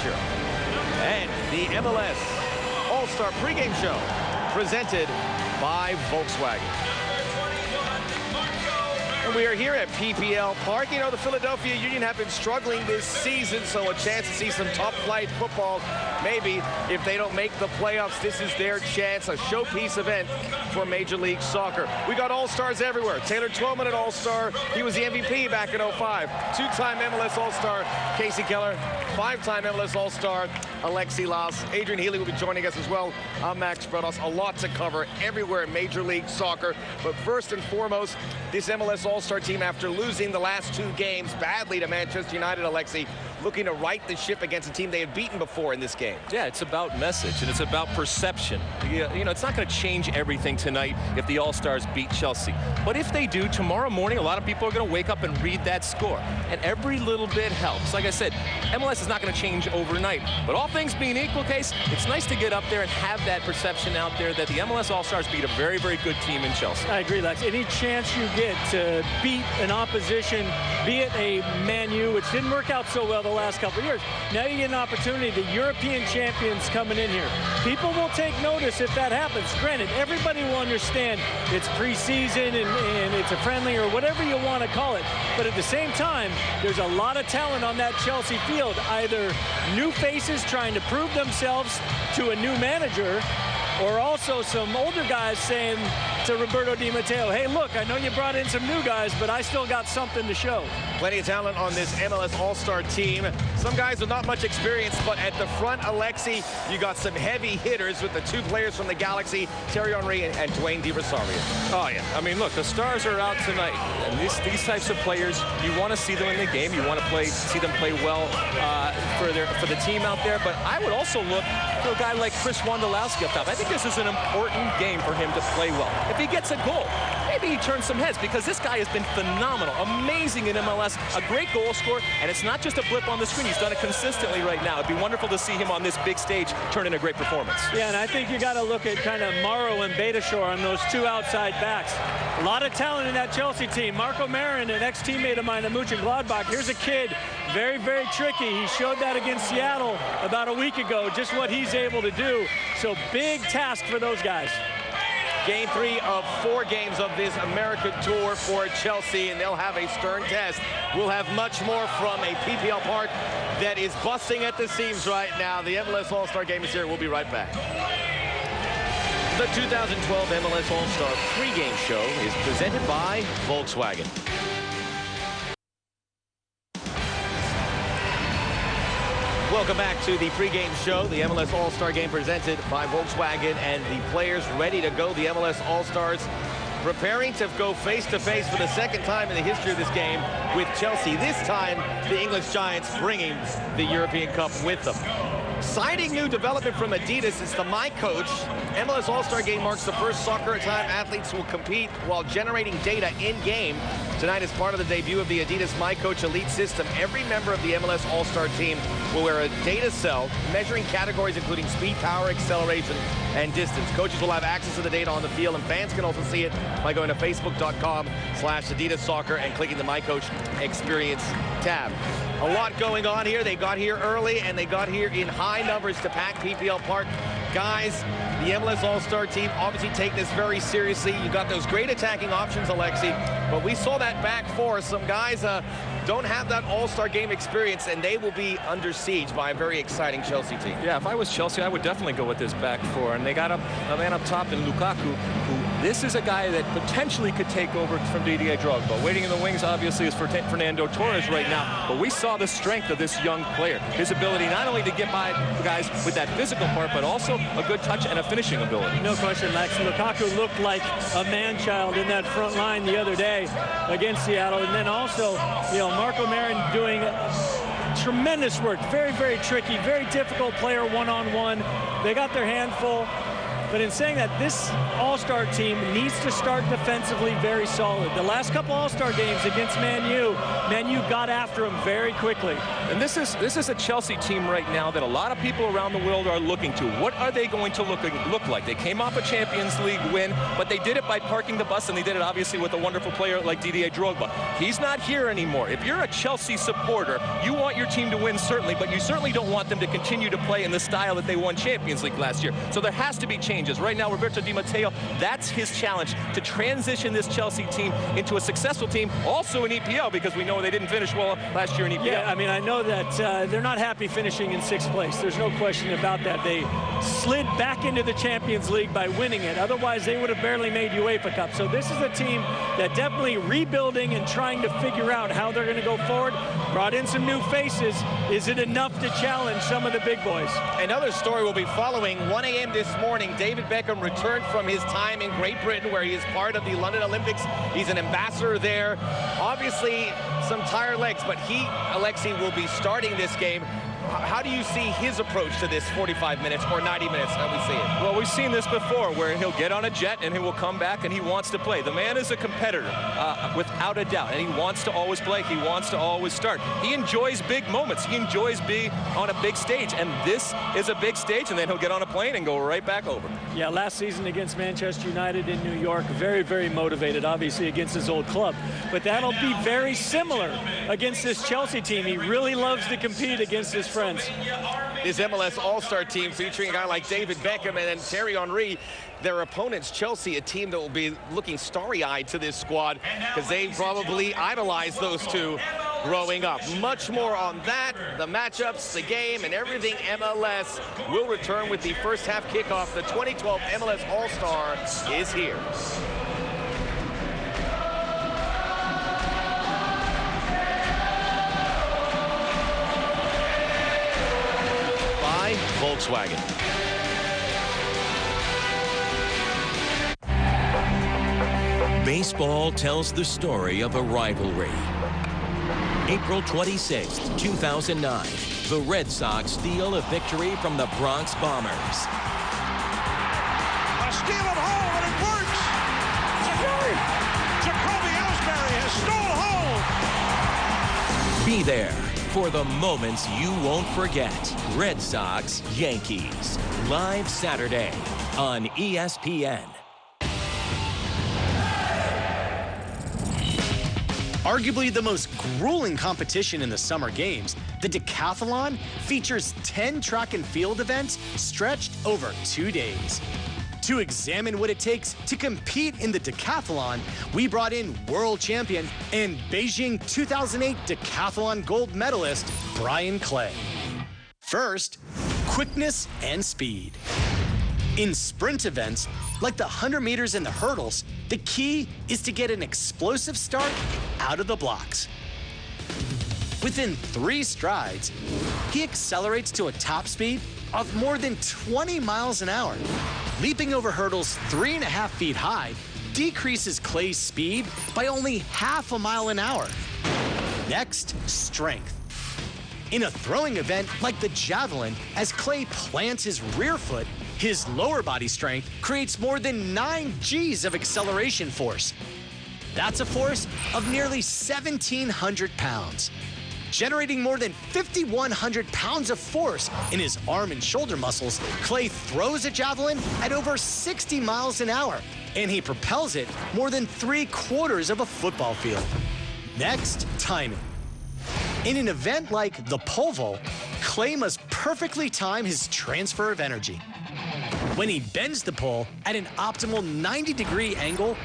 Fisher. And the MLS All-Star pregame show presented by Volkswagen. And we are here at PPL Park. You know, the Philadelphia Union have been struggling this season, so a chance to see some top-flight football. Maybe if they don't make the playoffs, this is their chance, a showpiece event for Major League Soccer. We got All-Stars everywhere. Taylor Twellman, an All-Star. He was the MVP back in '05. Two-time MLS All-Star Casey Keller. Five-time MLS All-Star Alexi Lalas. Adrian Healy will be joining us as well. I'm Max Bredos. A lot to cover everywhere in Major League Soccer. But first and foremost, this MLS All-Star team, after losing the last 2 games badly to Manchester United, Alexi, looking to right the ship against a team they had beaten before in this game. Yeah, it's about message, and it's about perception. You know, it's not going to change everything tonight if the All-Stars beat Chelsea. But if they do, tomorrow morning, a lot of people are going to wake up and read that score. And every little bit helps. Like I said, MLS is not going to change overnight. But all things being equal, Case, it's nice to get up there and have that perception out there that the MLS All-Stars beat a very, very good team in Chelsea. I agree, Lex. Any chance you get to beat an opposition, be it a Man U, which didn't work out so well the last couple of years. Now you get an opportunity, the European champions coming in here. People will take notice if that happens. Granted, everybody will understand it's preseason and it's a friendly or whatever you want to call it. But at the same time, there's a lot of talent on that Chelsea field. Either new faces trying to prove themselves to a new manager, or also some older guys saying to Roberto Di Matteo, hey, look, I know you brought in some new guys, but I still got something to show. Plenty of talent on this MLS All-Star team. Some guys with not much experience, but at the front, Alexi, you got some heavy hitters with the 2 players from the Galaxy, Thierry Henry and Dwayne Di Rosario. Oh, yeah. I mean, look, the stars are out tonight. And these types of players, you want to see them in the game. You want to see them play well for the team out there. But I would also look for a guy like Chris Wondolowski up top. I think this is an important game for him to play well. If he gets a goal, maybe he turns some heads, because this guy has been phenomenal, amazing in MLS, a great goal scorer, and it's not just a blip on the screen. He's done it consistently right now. It'd be wonderful to see him on this big stage turn in a great performance. Yeah, and I think you got to look at kind of Morrow and Betashore on those 2 outside backs. A lot of talent in that Chelsea team. Marco Marin, an ex-teammate of mine at Mönchengladbach. Here's a kid, very, very tricky. He showed that against Seattle about a week ago, just what he's able to do. So big task for those guys. Game 3 of 4 games of this American tour for Chelsea, and they'll have a stern test. We'll have much more from a PPL Park that is busting at the seams right now. The MLS All-Star game is here. We'll be right back. The 2012 MLS All-Star pregame show is presented by Volkswagen. Welcome back to the pregame show, the MLS All-Star game presented by Volkswagen, and the players ready to go. The MLS All-Stars preparing to go face-to-face for the 2nd time in the history of this game with Chelsea. This time, the English Giants bringing the European Cup with them. Exciting new development from Adidas is the My Coach. MLS All-Star game marks the first soccer time athletes will compete while generating data in-game. Tonight, as part of the debut of the Adidas My Coach Elite system, every member of the MLS All-Star team will wear a data cell measuring categories including speed, power, acceleration, and distance. Coaches will have access to the data on the field, and fans can also see it by going to facebook.com/Adidas Soccer and clicking the My Coach Experience tab. A lot going on here. They got here early, and they got here in high numbers to pack PPL Park. Guys, the MLS All-Star team obviously take this very seriously. You got those great attacking options, Alexi, but we saw that back 4. Some guys don't have that All-Star game experience, and they will be under siege by a very exciting Chelsea team. Yeah, if I was Chelsea, I would definitely go with this back 4. And they got a man up top in Lukaku, who this is a guy that potentially could take over from Didier Drogba. Waiting in the wings, obviously, is for Fernando Torres right now. But we saw the strength of this young player. His ability not only to get by guys with that physical part, but also a good touch and a finishing ability. No question, Max. Lukaku looked like a man-child in that front line the other day against Seattle. And then also, you know, Marco Marin doing tremendous work. Very, very tricky, very difficult player one-on-one. They got their handful. But in saying that, this All-Star team needs to start defensively very solid. The last couple All-Star games against Man U got after them very quickly. And this is a Chelsea team right now that a lot of people around the world are looking to. What are they going to look like? They came off a Champions League win, but they did it by parking the bus, and they did it obviously with a wonderful player like Didier Drogba. He's not here anymore. If you're a Chelsea supporter, you want your team to win, certainly, but you certainly don't want them to continue to play in the style that they won Champions League last year. So there has to be changes. Right now, Roberto Di Matteo, that's his challenge, to transition this Chelsea team into a successful team, also in EPL, because we know they didn't finish well last year in EPL. Yeah, I mean, I know that they're not happy finishing in 6th place. There's no question about that. They slid back into the Champions League by winning it. Otherwise, they would have barely made UEFA Cup. So this is a team that definitely rebuilding and trying to figure out how they're going to go forward. Brought in some new faces. Is it enough to challenge some of the big boys? Another story will be following. 1 a.m. this morning, David Beckham returned from his time in Great Britain, where he is part of the London Olympics. He's an ambassador there. Obviously, some tired legs, but he, Alexei, will be starting this game. How do you see his approach to this 45 minutes or 90 minutes that we see it? Well, we've seen this before, where he'll get on a jet and he will come back and he wants to play. The man is a competitor, without a doubt, and he wants to always play. He wants to always start. He enjoys big moments. He enjoys being on a big stage, and this is a big stage, and then he'll get on a plane and go right back over. Yeah, last season against Manchester United in New York, very, very motivated, obviously, against his old club. But that'll be very similar against this Chelsea team. He really loves to compete against his friends. This MLS All-Star team featuring a guy like David Beckham and then Thierry Henry, their opponents, Chelsea, a team that will be looking starry-eyed to this squad because they probably idolized those two growing up. Much more on that, the matchups, the game, and everything MLS will return with the first half kickoff. The 2012 MLS All-Star is here. Volkswagen. Baseball tells the story of a rivalry. April 26, 2009, the Red Sox steal a victory from the Bronx Bombers. A steal at home, and it works! Jacoby Ellsbury has stole home! Be there for the moments you won't forget. Red Sox, Yankees. Live Saturday on ESPN. Arguably the most grueling competition in the summer games, the decathlon features 10 track and field events stretched over 2 days. To examine what it takes to compete in the decathlon, we brought in world champion and Beijing 2008 decathlon gold medalist, Brian Clay. First, quickness and speed. In sprint events, like the 100 meters and the hurdles, the key is to get an explosive start out of the blocks. Within 3 strides, he accelerates to a top speed of more than 20 miles an hour. Leaping over hurdles 3.5 feet high decreases Clay's speed by only half a mile an hour. Next, strength. In a throwing event like the javelin, as Clay plants his rear foot, his lower body strength creates more than 9 G's of acceleration force. That's a force of nearly 1,700 pounds. Generating more than 5,100 pounds of force in his arm and shoulder muscles, Clay throws a javelin at over 60 miles an hour, and he propels it more than 3/4 of a football field. Next, timing. In an event like the pole vault, Clay must perfectly time his transfer of energy. When he bends the pole at an optimal 90-degree angle,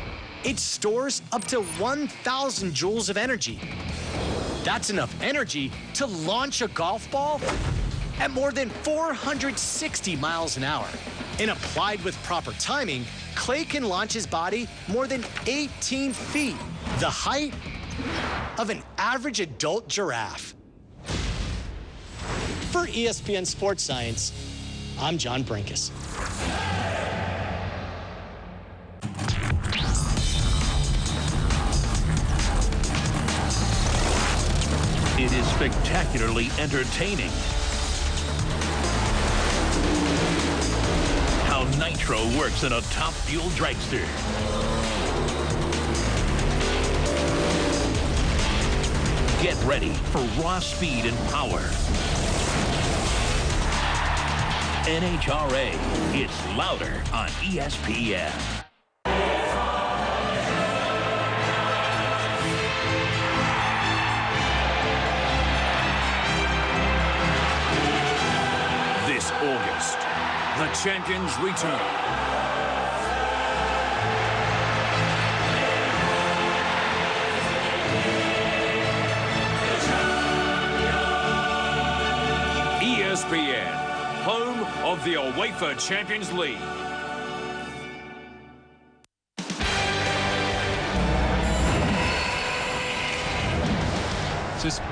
it stores up to 1,000 joules of energy. That's enough energy to launch a golf ball at more than 460 miles an hour. And applied with proper timing, Clay can launch his body more than 18 feet, the height of an average adult giraffe. For ESPN Sports Science, I'm John Brinkus. It is spectacularly entertaining. How night Nitro works in a top fuel dragster. Get ready for raw speed and power. NHRA is louder on ESPN. This August, the champions return. ESPN, home of the UEFA Champions League. Just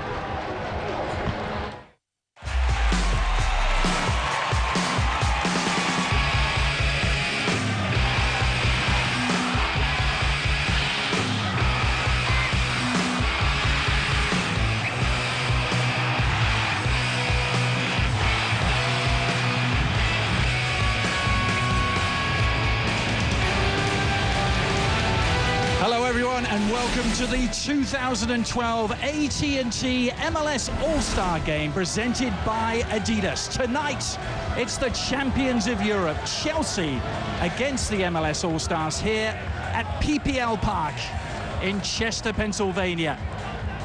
Hello everyone and welcome to the 2012 AT&T MLS All-Star Game presented by Adidas. Tonight, it's the champions of Europe, Chelsea, against the MLS All-Stars here at PPL Park in Chester, Pennsylvania.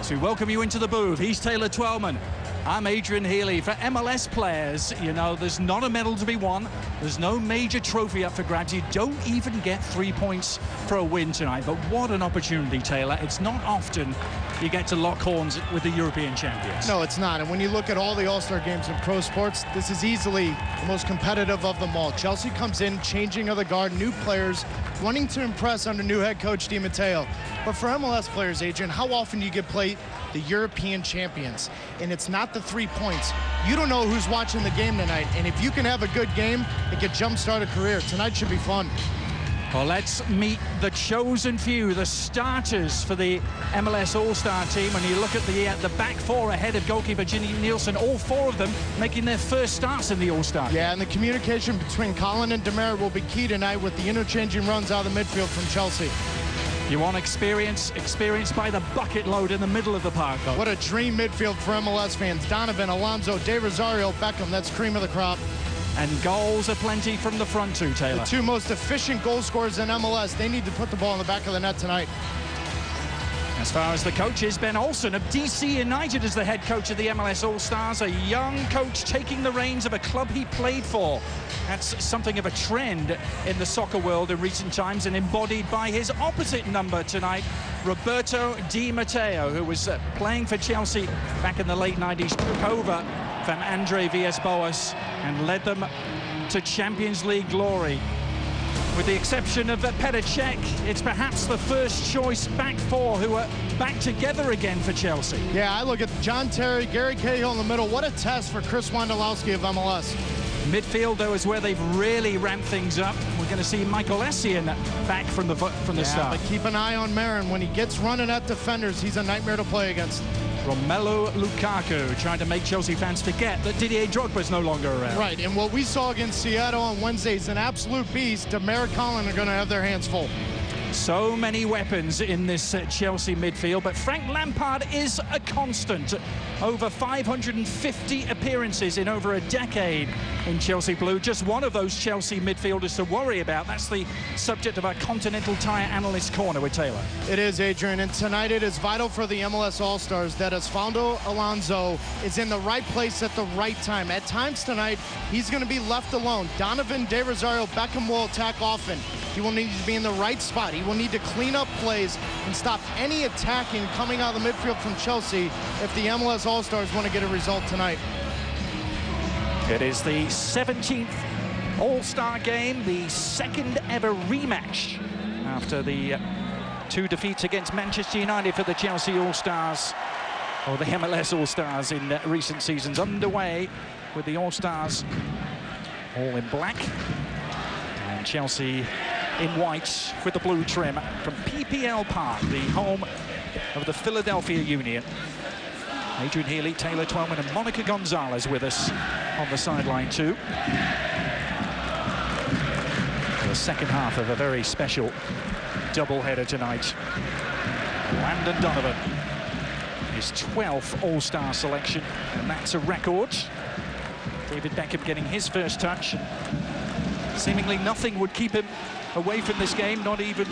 To welcome you into the booth, he's Taylor Twellman. I'm Adrian Healy. For MLS players, you know, there's not a medal to be won. There's no major trophy up for grabs. You don't even get 3 points for a win tonight. But what an opportunity, Taylor. It's not often you get to lock horns with the European champions. No, it's not. And when you look at all the All-Star games in pro sports, this is easily the most competitive of them all. Chelsea comes in, changing of the guard, new players, wanting to impress under new head coach Di Matteo. But for MLS players, Adrian, how often do you get play the European champions? And it's not the 3 points. You don't know who's watching the game tonight. And if you can have a good game, it could jumpstart a career. Tonight should be fun. Well, let's meet the chosen few, the starters for the MLS All-Star team. When you look at the back four ahead of goalkeeper Ginny Nielsen, all four of them making their first starts in the All-Star. Yeah, and the communication between Colin and Demerit will be key tonight with the interchanging runs out of the midfield from Chelsea. You want experience by the bucket load in the middle of the park, though. What a dream midfield for MLS fans. Donovan, Alonso, De Rosario, Beckham, that's cream of the crop. And goals aplenty from the front too, Taylor. The two most efficient goal scorers in MLS. They need to put the ball in the back of the net tonight. As far as the coaches, Ben Olsen of DC United is the head coach of the MLS All-Stars, a young coach taking the reins of a club he played for. That's something of a trend in the soccer world in recent times and embodied by his opposite number tonight, Roberto Di Matteo, who was playing for Chelsea back in the late 90s, took over from Andre Villas-Boas and led them to Champions League glory. With the exception of Petr Cech, it's perhaps the first choice back four who are back together again for Chelsea. Yeah, I look at John Terry, Gary Cahill in the middle. What a test for Chris Wondolowski of MLS. Midfield, though, is where they've really ramped things up. We're going to see Michael Essien back from the start. But keep an eye on Marin. When he gets running at defenders, he's a nightmare to play against. Romelu Lukaku trying to make Chelsea fans forget that Didier Drogba is no longer around. Right, and what we saw against Seattle on Wednesday is an absolute beast. Demerit, Colin are going to have their hands full. So many weapons in this Chelsea midfield, but Frank Lampard is a constant. Over 550 appearances in over a decade in Chelsea Blue. Just one of those Chelsea midfielders to worry about. That's the subject of our Continental Tire Analyst Corner with Taylor. It is, Adrian, and tonight it is vital for the MLS All-Stars that Osvaldo Alonso is in the right place at the right time. At times tonight, he's going to be left alone. Donovan, De Rosario, Beckham will attack often. He will need to be in the right spot. He will need to clean up plays and stop any attacking coming out of the midfield from Chelsea if the MLS All-Stars want to get a result tonight. It is the 17th All-Star game, the second ever rematch after the two defeats against Manchester United for the Chelsea All-Stars, or the MLS All-Stars in recent seasons. Underway with the All-Stars all in black and Chelsea in white with the blue trim from PPL Park, the home of the Philadelphia Union. Adrian Healy, Taylor Twellman and Monica Gonzalez with us on the sideline too. the second half of a very special doubleheader tonight. Landon Donovan, his 12th All-Star selection, and that's a record. David Beckham getting his first touch. Seemingly nothing would keep him away from this game, not even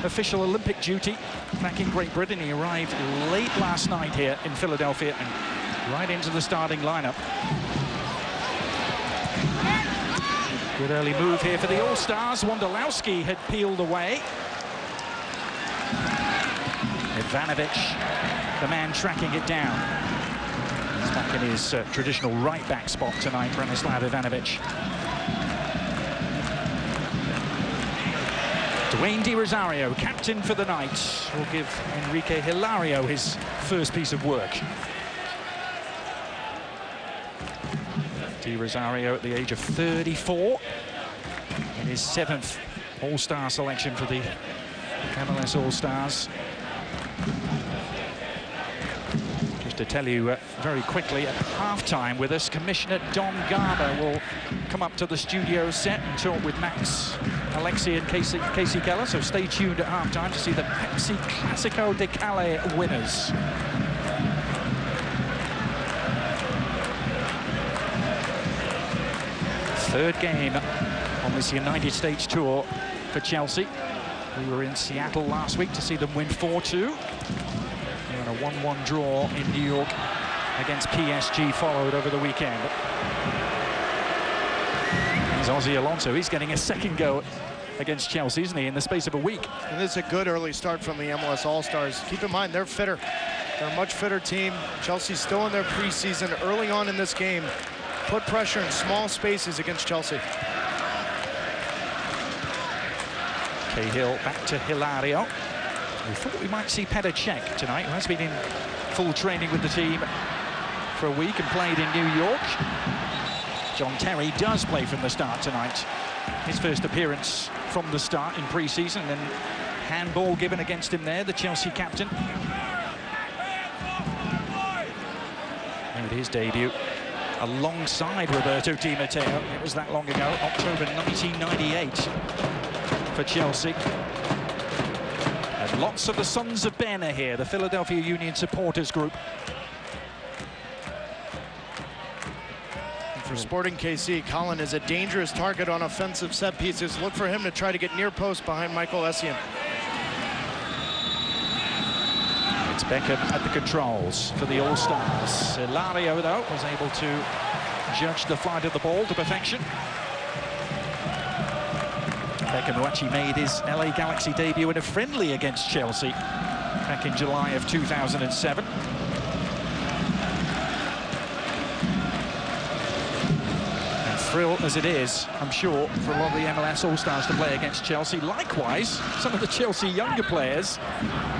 official Olympic duty. Back in Great Britain, he arrived late last night here in Philadelphia and right into the starting lineup. Good early move here for the All-Stars. Wondolowski had peeled away. Ivanovic, the man tracking it down. He's back in his traditional right-back spot tonight, Branislav Ivanovic. Dwayne Di Rosario, captain for the night, will give Enrique Hilario his first piece of work. Di Rosario at the age of 34 in his 7th All-Star selection for the MLS All-Stars. Just to tell you very quickly, at halftime with us, Commissioner Don Garber will come up to the studio set and talk with Max Alexi and Casey Keller, so stay tuned at halftime to see the Pepsi Classico de Cali winners. Third game on this United States tour for Chelsea. We were in Seattle last week to see them win 4-2. And a 1-1 draw in New York against PSG followed over the weekend. There's Ozzy Alonso. He's getting a second go against Chelsea, isn't he, in the space of a week? And this is a good early start from the MLS All-Stars. Keep in mind, they're fitter. They're a much fitter team. Chelsea's still in their preseason. Early on in this game, put pressure in small spaces against Chelsea. Cahill back to Hilario. We thought we might see Petr Cech tonight, who has been in full training with the team for a week and played in New York. John Terry does play from the start tonight. His first appearance from the start in pre-season, and then handball given against him there, the Chelsea captain. Made his debut alongside Roberto Di Matteo. It was that long ago, October 1998 for Chelsea. And lots of the Sons of Ben are here, the Philadelphia Union supporters group. For Sporting KC, Colin is a dangerous target on offensive set pieces. Look for him to try to get near post behind Michael Essien. It's Beckham at the controls for the All-Stars. Hilario, though, was able to judge the flight of the ball to perfection. Beckham, who actually made his LA Galaxy debut in a friendly against Chelsea back in July of 2007. And thrilled as it is, I'm sure, for a lot of the MLS All-Stars to play against Chelsea. Likewise, some of the Chelsea younger players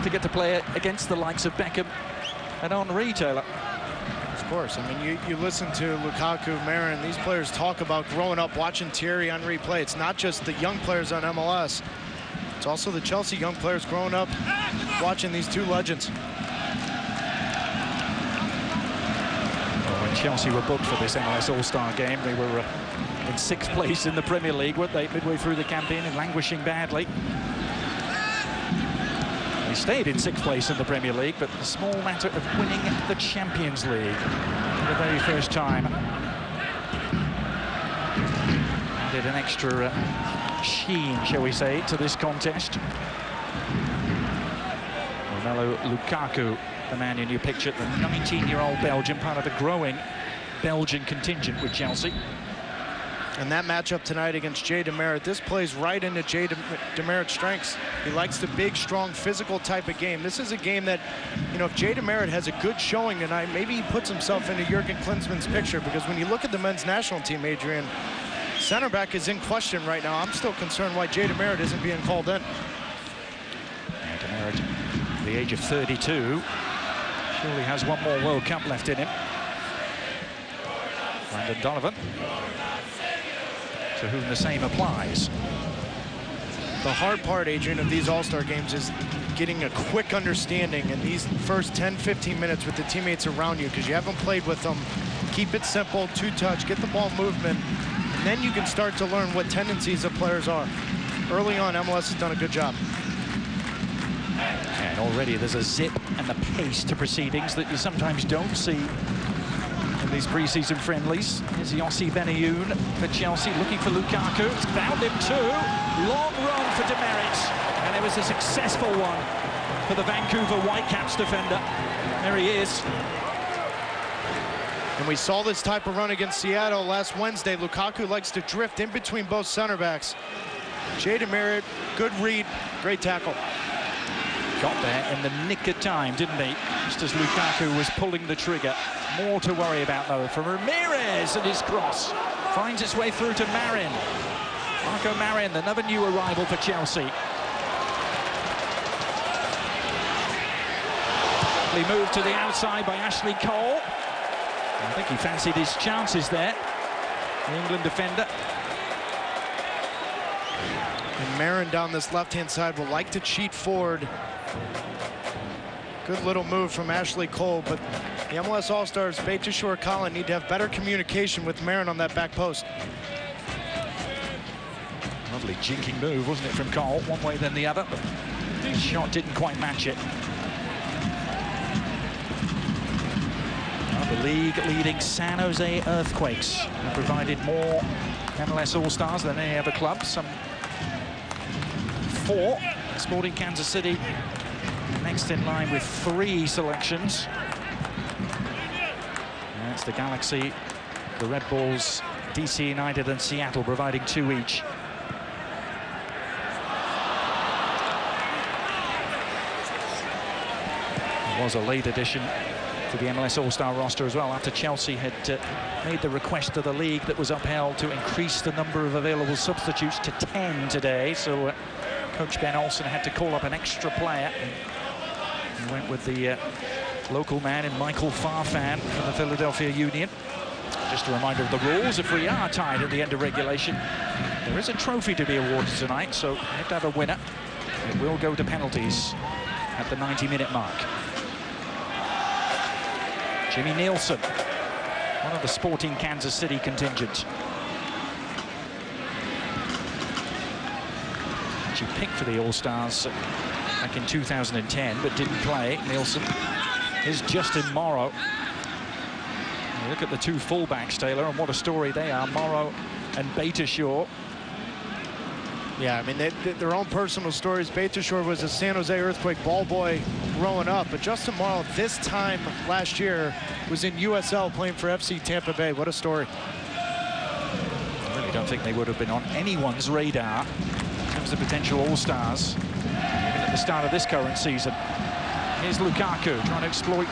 to get to play against the likes of Beckham and Henry, Taylor. Of course. I mean, you listen to Lukaku, Marin, these players talk about growing up watching Thierry Henry play. It's not just the young players on MLS. It's also the Chelsea young players growing up watching these two legends. Well, when Chelsea were booked for this MLS All-Star game, they were in 6th place in the Premier League, weren't they, midway through the campaign, and languishing badly. They stayed in 6th place in the Premier League, but the small matter of winning the Champions League for the very first time did an extra sheen, shall we say, to this contest. Romelu Lukaku, the man in your picture, the 19-year-old Belgian, part of the growing Belgian contingent with Chelsea. And that matchup tonight against Jay DeMerit, this plays right into Jay DeMerit's strengths. He likes the big, strong, physical type of game. This is a game that, you know, if Jay DeMerit has a good showing tonight, maybe he puts himself into Jurgen Klinsmann's picture, because when you look at the men's national team, Adrian, center back is in question right now. I'm still concerned why Jay DeMerit isn't being called in. DeMerit, at the age of 32, surely has one more World Cup left in him. Landon Donovan, to whom the same applies. The hard part, Adrian, of these All-Star games is getting a quick understanding in these first 10-15 minutes with the teammates around you, because you haven't played with them Keep it simple, two-touch, get the ball movement, and then you can start to learn what tendencies of players are. Early on, MLS has done a good job. And already there's a zip and the pace to proceedings that you sometimes don't see in these preseason friendlies. Here's Yossi Benayoun for Chelsea, looking for Lukaku. It's found him too. Long run for Demerit, and it was a successful one for the Vancouver Whitecaps defender. There he is. And we saw this type of run against Seattle last Wednesday. Lukaku likes to drift in between both center backs. Jay Demerit, good read, great tackle. Got there in the nick of time, didn't he? Just as Lukaku was pulling the trigger. More to worry about, though, from Ramirez, and his cross finds its way through to Marin. Marco Marin, another new arrival for Chelsea. He moved to the outside by Ashley Cole. I think he fancied his chances there, the England defender. And Marin down this left-hand side will like to cheat forward. Good little move from Ashley Cole, but the MLS All-Stars, Beitashour Colin, need to have better communication with Marin on that back post. Lovely jinking move, wasn't it, from Cole? One way then the other, but the shot didn't quite match it. The league-leading San Jose Earthquakes have provided more MLS All-Stars than any other club. Some 4. Sporting Kansas City next in line with 3 selections. And that's the Galaxy, the Red Bulls, DC United and Seattle providing 2 each. It was a late addition to the MLS All-Star roster as well, after Chelsea had made the request of the league that was upheld to increase the number of available substitutes to 10 today. So Coach Ben Olsen had to call up an extra player. He went with the local man in Michael Farfan from the Philadelphia Union. Just a reminder of the rules: if we are tied at the end of regulation, there is a trophy to be awarded tonight, so we have to have a winner. It will go to penalties at the 90-minute mark. Jimmy Nielsen, one of the Sporting Kansas City contingent. She picked for the All-Stars back in 2010, but didn't play. Nielsen is Justin Morrow. You look at the 2 fullbacks, Taylor, and what a story they are, Morrow and Beitashour. Yeah, I mean, their own personal stories. Beitashour was a San Jose Earthquake ball boy growing up, but Justin Morrow this time last year was in USL playing for FC Tampa Bay. What a story. I really don't think they would have been on anyone's radar in terms of potential All-Stars even at the start of this current season. Here's Lukaku trying to exploit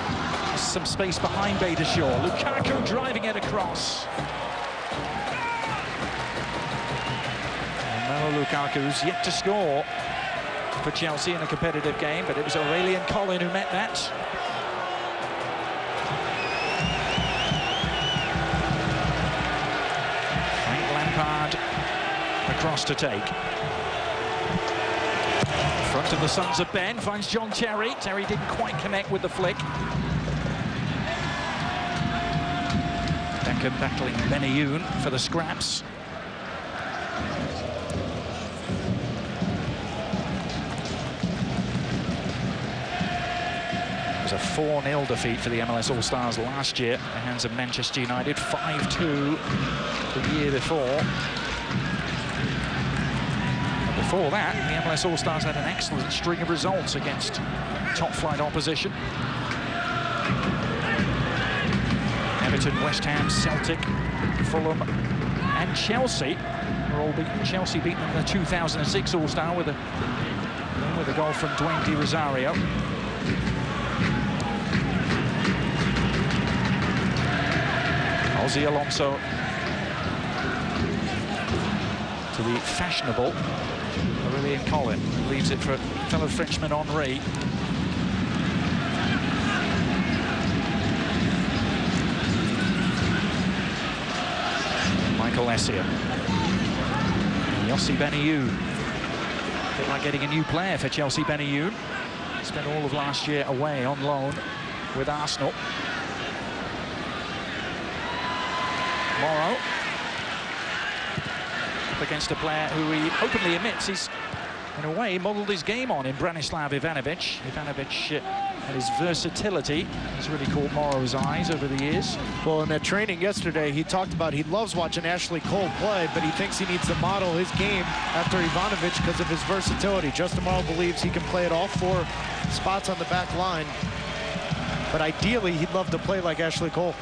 some space behind Beitashour. Lukaku driving it across. Lukaku's yet to score for Chelsea in a competitive game, but it was Aurélien Collin who met that. Frank Lampard across to take. Front of the Sons of Ben finds John Terry. Terry didn't quite connect with the flick. Beckham battling Benayoun for the scraps. A 4-0 defeat for the MLS All-Stars last year at the hands of Manchester United, 5-2 the year before. But before that, the MLS All-Stars had an excellent string of results against top-flight opposition. Everton, West Ham, Celtic, Fulham and Chelsea were all beaten. Chelsea beaten in the 2006 All-Star with a goal from Dwayne Di Rosario. Ozzy Alonso to the fashionable Aurélien Collin, leaves it for fellow Frenchman Henry. Michael Essien. Yossi Benayoun. A bit like getting a new player for Chelsea. Benayoun spent all of last year away on loan with Arsenal. Morrow. Up against a player who he openly admits he's, in a way, modelled his game on in Branislav Ivanovic. Ivanovic and his versatility has really caught Morrow's eyes over the years. Well, in that training yesterday, he talked about he loves watching Ashley Cole play, but he thinks he needs to model his game after Ivanovic because of his versatility. Justin Morrow believes he can play at all 4 spots on the back line, but ideally, he'd love to play like Ashley Cole.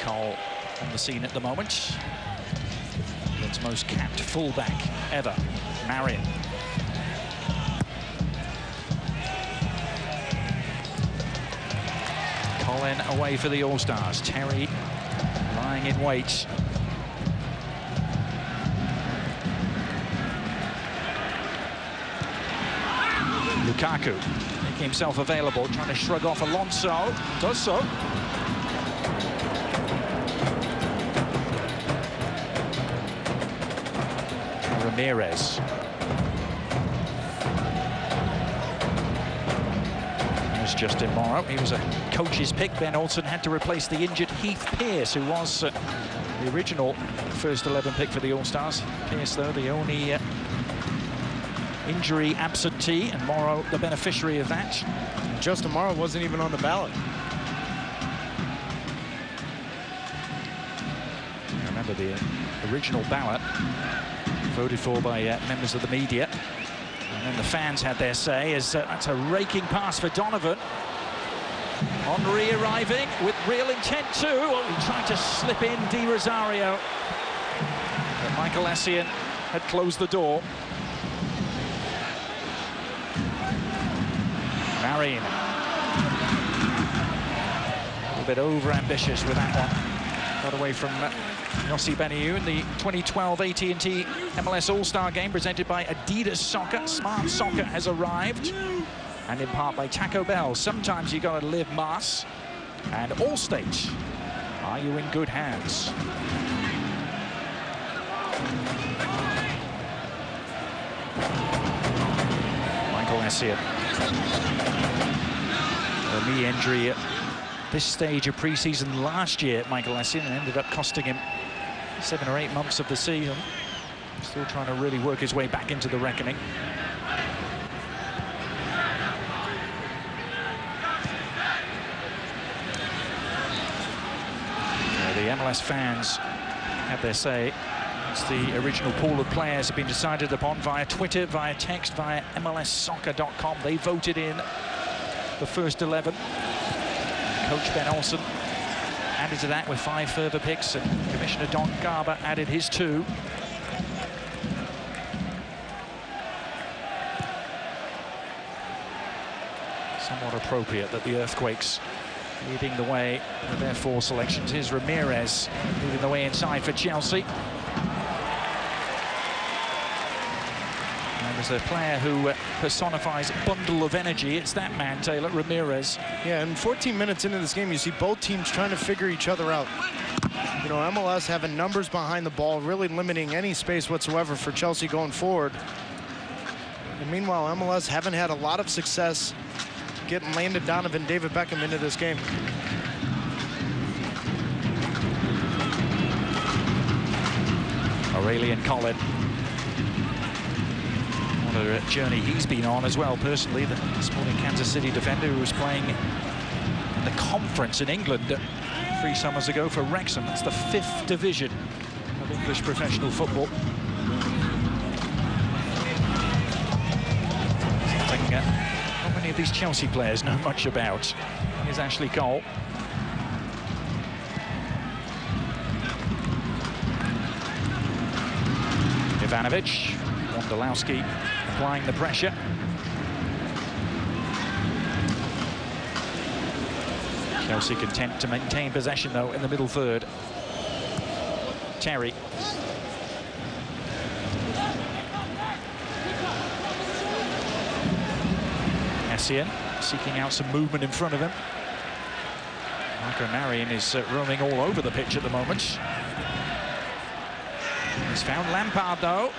Cole on the scene at the moment. England's most capped fullback ever, Marion. Colin away for the All-Stars. Terry lying in wait. Lukaku making himself available, trying to shrug off Alonso. Does so. Ramirez. There's Justin Morrow. He was a coach's pick. Ben Olsen had to replace the injured Heath Pearce, who was the original first 11 pick for the All-Stars. Pearce, though, the only injury absentee, and Morrow the beneficiary of that. Justin Morrow wasn't even on the ballot. I remember the original ballot voted for by members of the media, and then the fans had their say. As that's a raking pass for Donovan. Henry arriving with real intent too. Oh, he tried to slip in Di Rosario, but Michael Essien had closed the door. Marion, a little bit over-ambitious with that one. Got away from Yossi Benayoun in the 2012 AT&T MLS All-Star Game presented by Adidas Soccer. Smart Soccer has arrived, and in part by Taco Bell. Sometimes you got to live Mars, and Allstate. Are you in good hands? Michael Essien. A knee injury at this stage of pre-season last year, Michael Essien, and ended up costing him 7 or 8 months of the season. Still trying to really work his way back into the reckoning. The MLS fans have their say. It's the original pool of players have been decided upon via Twitter, via text, via MLSsoccer.com. They voted in the first 11. Coach Ben Olsen added to that with 5 further picks, and Commissioner Don Garber added his 2. Somewhat appropriate that the Earthquakes leading the way with their 4 selections. Here's Ramirez leading the way inside for Chelsea. And there's a player who personifies a bundle of energy. It's that man, Taylor, Ramirez. Yeah, and 14 minutes into this game, you see both teams trying to figure each other out. You know, MLS having numbers behind the ball, really limiting any space whatsoever for Chelsea going forward. And meanwhile, MLS haven't had a lot of success getting Landon Donovan, David Beckham into this game. Aurelian Collin. What a journey he's been on as well, personally. The Sporting Kansas City defender who was playing in the conference in England 3 summers ago for Wrexham. That's the 5th division of English professional football. Something not many of these Chelsea players know much about. Here's Ashley Cole. Ivanovic, Wondolowski applying the pressure. Chelsea content to maintain possession, though, in the middle third. Terry. Essien seeking out some movement in front of him. Marco Marion is roaming all over the pitch at the moment. He's found Lampard, though.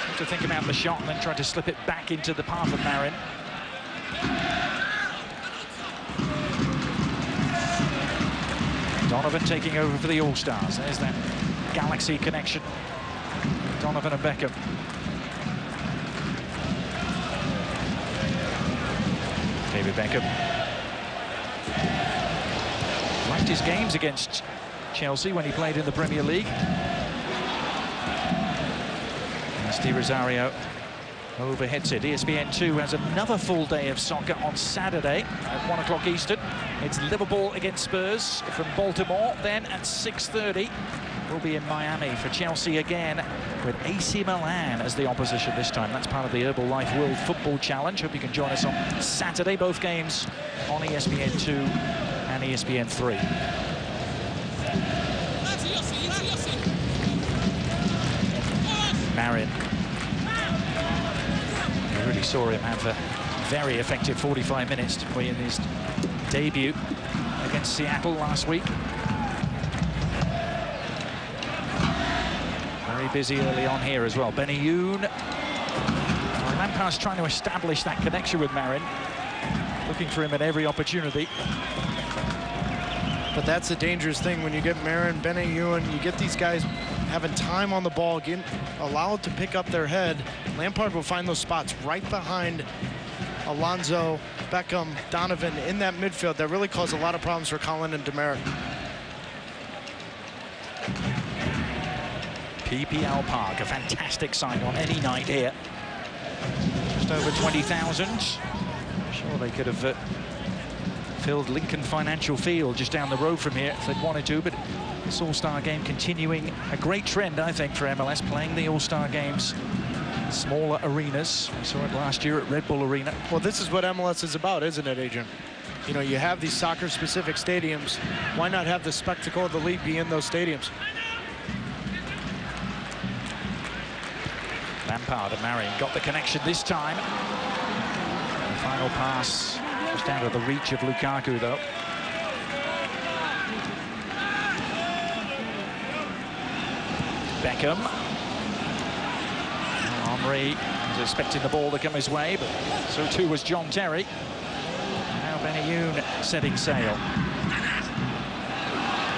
Seems to think about the shot and then try to slip it back into the path of Marion. Donovan taking over for the All-Stars. There's that Galaxy connection. Donovan and Beckham. David Beckham. Liked his games against Chelsea when he played in the Premier League. Nasty Rosario overheads it. ESPN 2 has another full day of soccer on Saturday at 1 o'clock Eastern. It's Liverpool against Spurs from Baltimore. Then at 6:30, we'll be in Miami for Chelsea again with AC Milan as the opposition this time. That's part of the Herbalife World Football Challenge. Hope you can join us on Saturday. Both games on ESPN 2 and ESPN 3. Marin. We really saw him have a very effective 45 minutes in his debut against Seattle last week. Very busy early on here as well. Benayoun. Lampard's trying to establish that connection with Marin. Looking for him at every opportunity. But that's a dangerous thing when you get Marin, Benayoun, you get these guys having time on the ball, getting allowed to pick up their head. Lampard will find those spots right behind Alonso, Beckham, Donovan in that midfield that really cause a lot of problems for Colin and Demeric. PPL Park, a fantastic sight on any night here. Just over 20,000. I'm sure they could have filled Lincoln Financial Field just down the road from here if they'd wanted to, but this All-Star game continuing a great trend, I think, for MLS, playing the All-Star games in smaller arenas. We saw it last year at Red Bull Arena. Well, this is what MLS is about, isn't it, Adrian? You know, you have these soccer-specific stadiums. Why not have the spectacle of the league be in those stadiums? Lampard and Marion got the connection this time. The final pass just out of the reach of Lukaku, though. Beckham. Henry was expecting the ball to come his way, but so too was John Terry. Now Benayoun setting sail.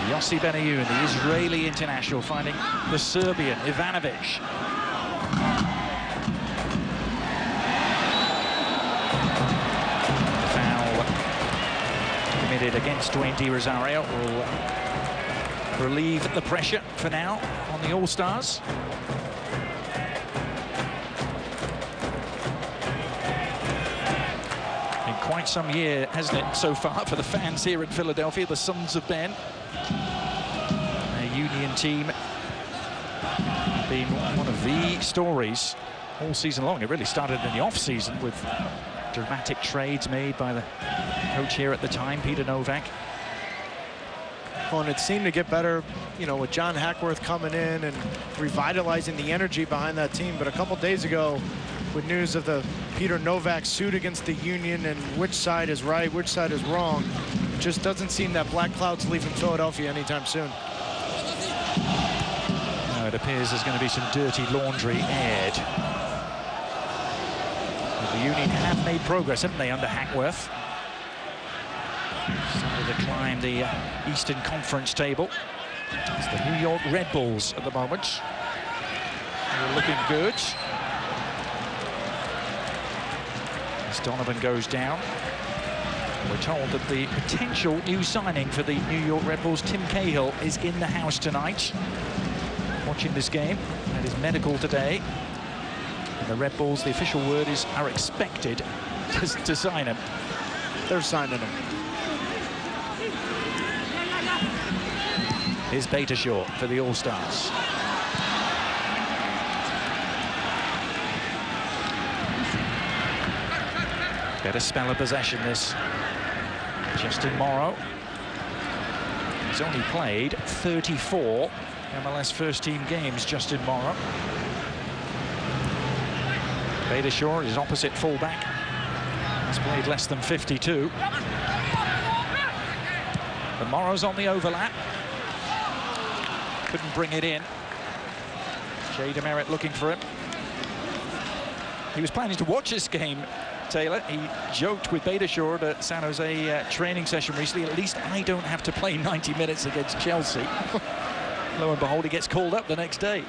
Yossi Benayoun, the Israeli international, finding the Serbian Ivanovic. Foul committed against Dwayne Di Rosario will relieve the pressure for now on the All-Stars. Been quite some year, hasn't it, so far for the fans here in Philadelphia, the Sons of Ben. Their Union team being one of the stories all season long. It really started in the off-season with dramatic trades made by the coach here at the time, Peter Novak. Well, and it seemed to get better, you know, with John Hackworth coming in and revitalizing the energy behind that team. But a couple days ago, with news of the Peter Novak suit against the Union and which side is right, which side is wrong, it just doesn't seem that black cloud's leaving Philadelphia anytime soon. No, it appears there's going to be some dirty laundry aired. But the Union have made progress, haven't they, under Hackworth? Started to climb the Eastern Conference table. It's the New York Red Bulls at the moment. They're looking good. As Donovan goes down, we're told that the potential new signing for the New York Red Bulls, Tim Cahill, is in the house tonight. Watching this game, had his medical today. And the Red Bulls, the official word is, are expected to sign him. They're signing him. Here's Beitashaw for the All-Stars. Better spell of possession, this. Justin Morrow. He's only played 34 MLS first-team games, Justin Morrow. Beitashaw, his opposite fullback, has played less than 52. But Morrow's on the overlap. Couldn't bring it in. Jay Demeric looking for him. He was planning to watch this game Taylor. He joked with Beitashour at a San Jose training session recently. At least I don't have to play 90 minutes against Chelsea. Lo and behold, he gets called up the next day.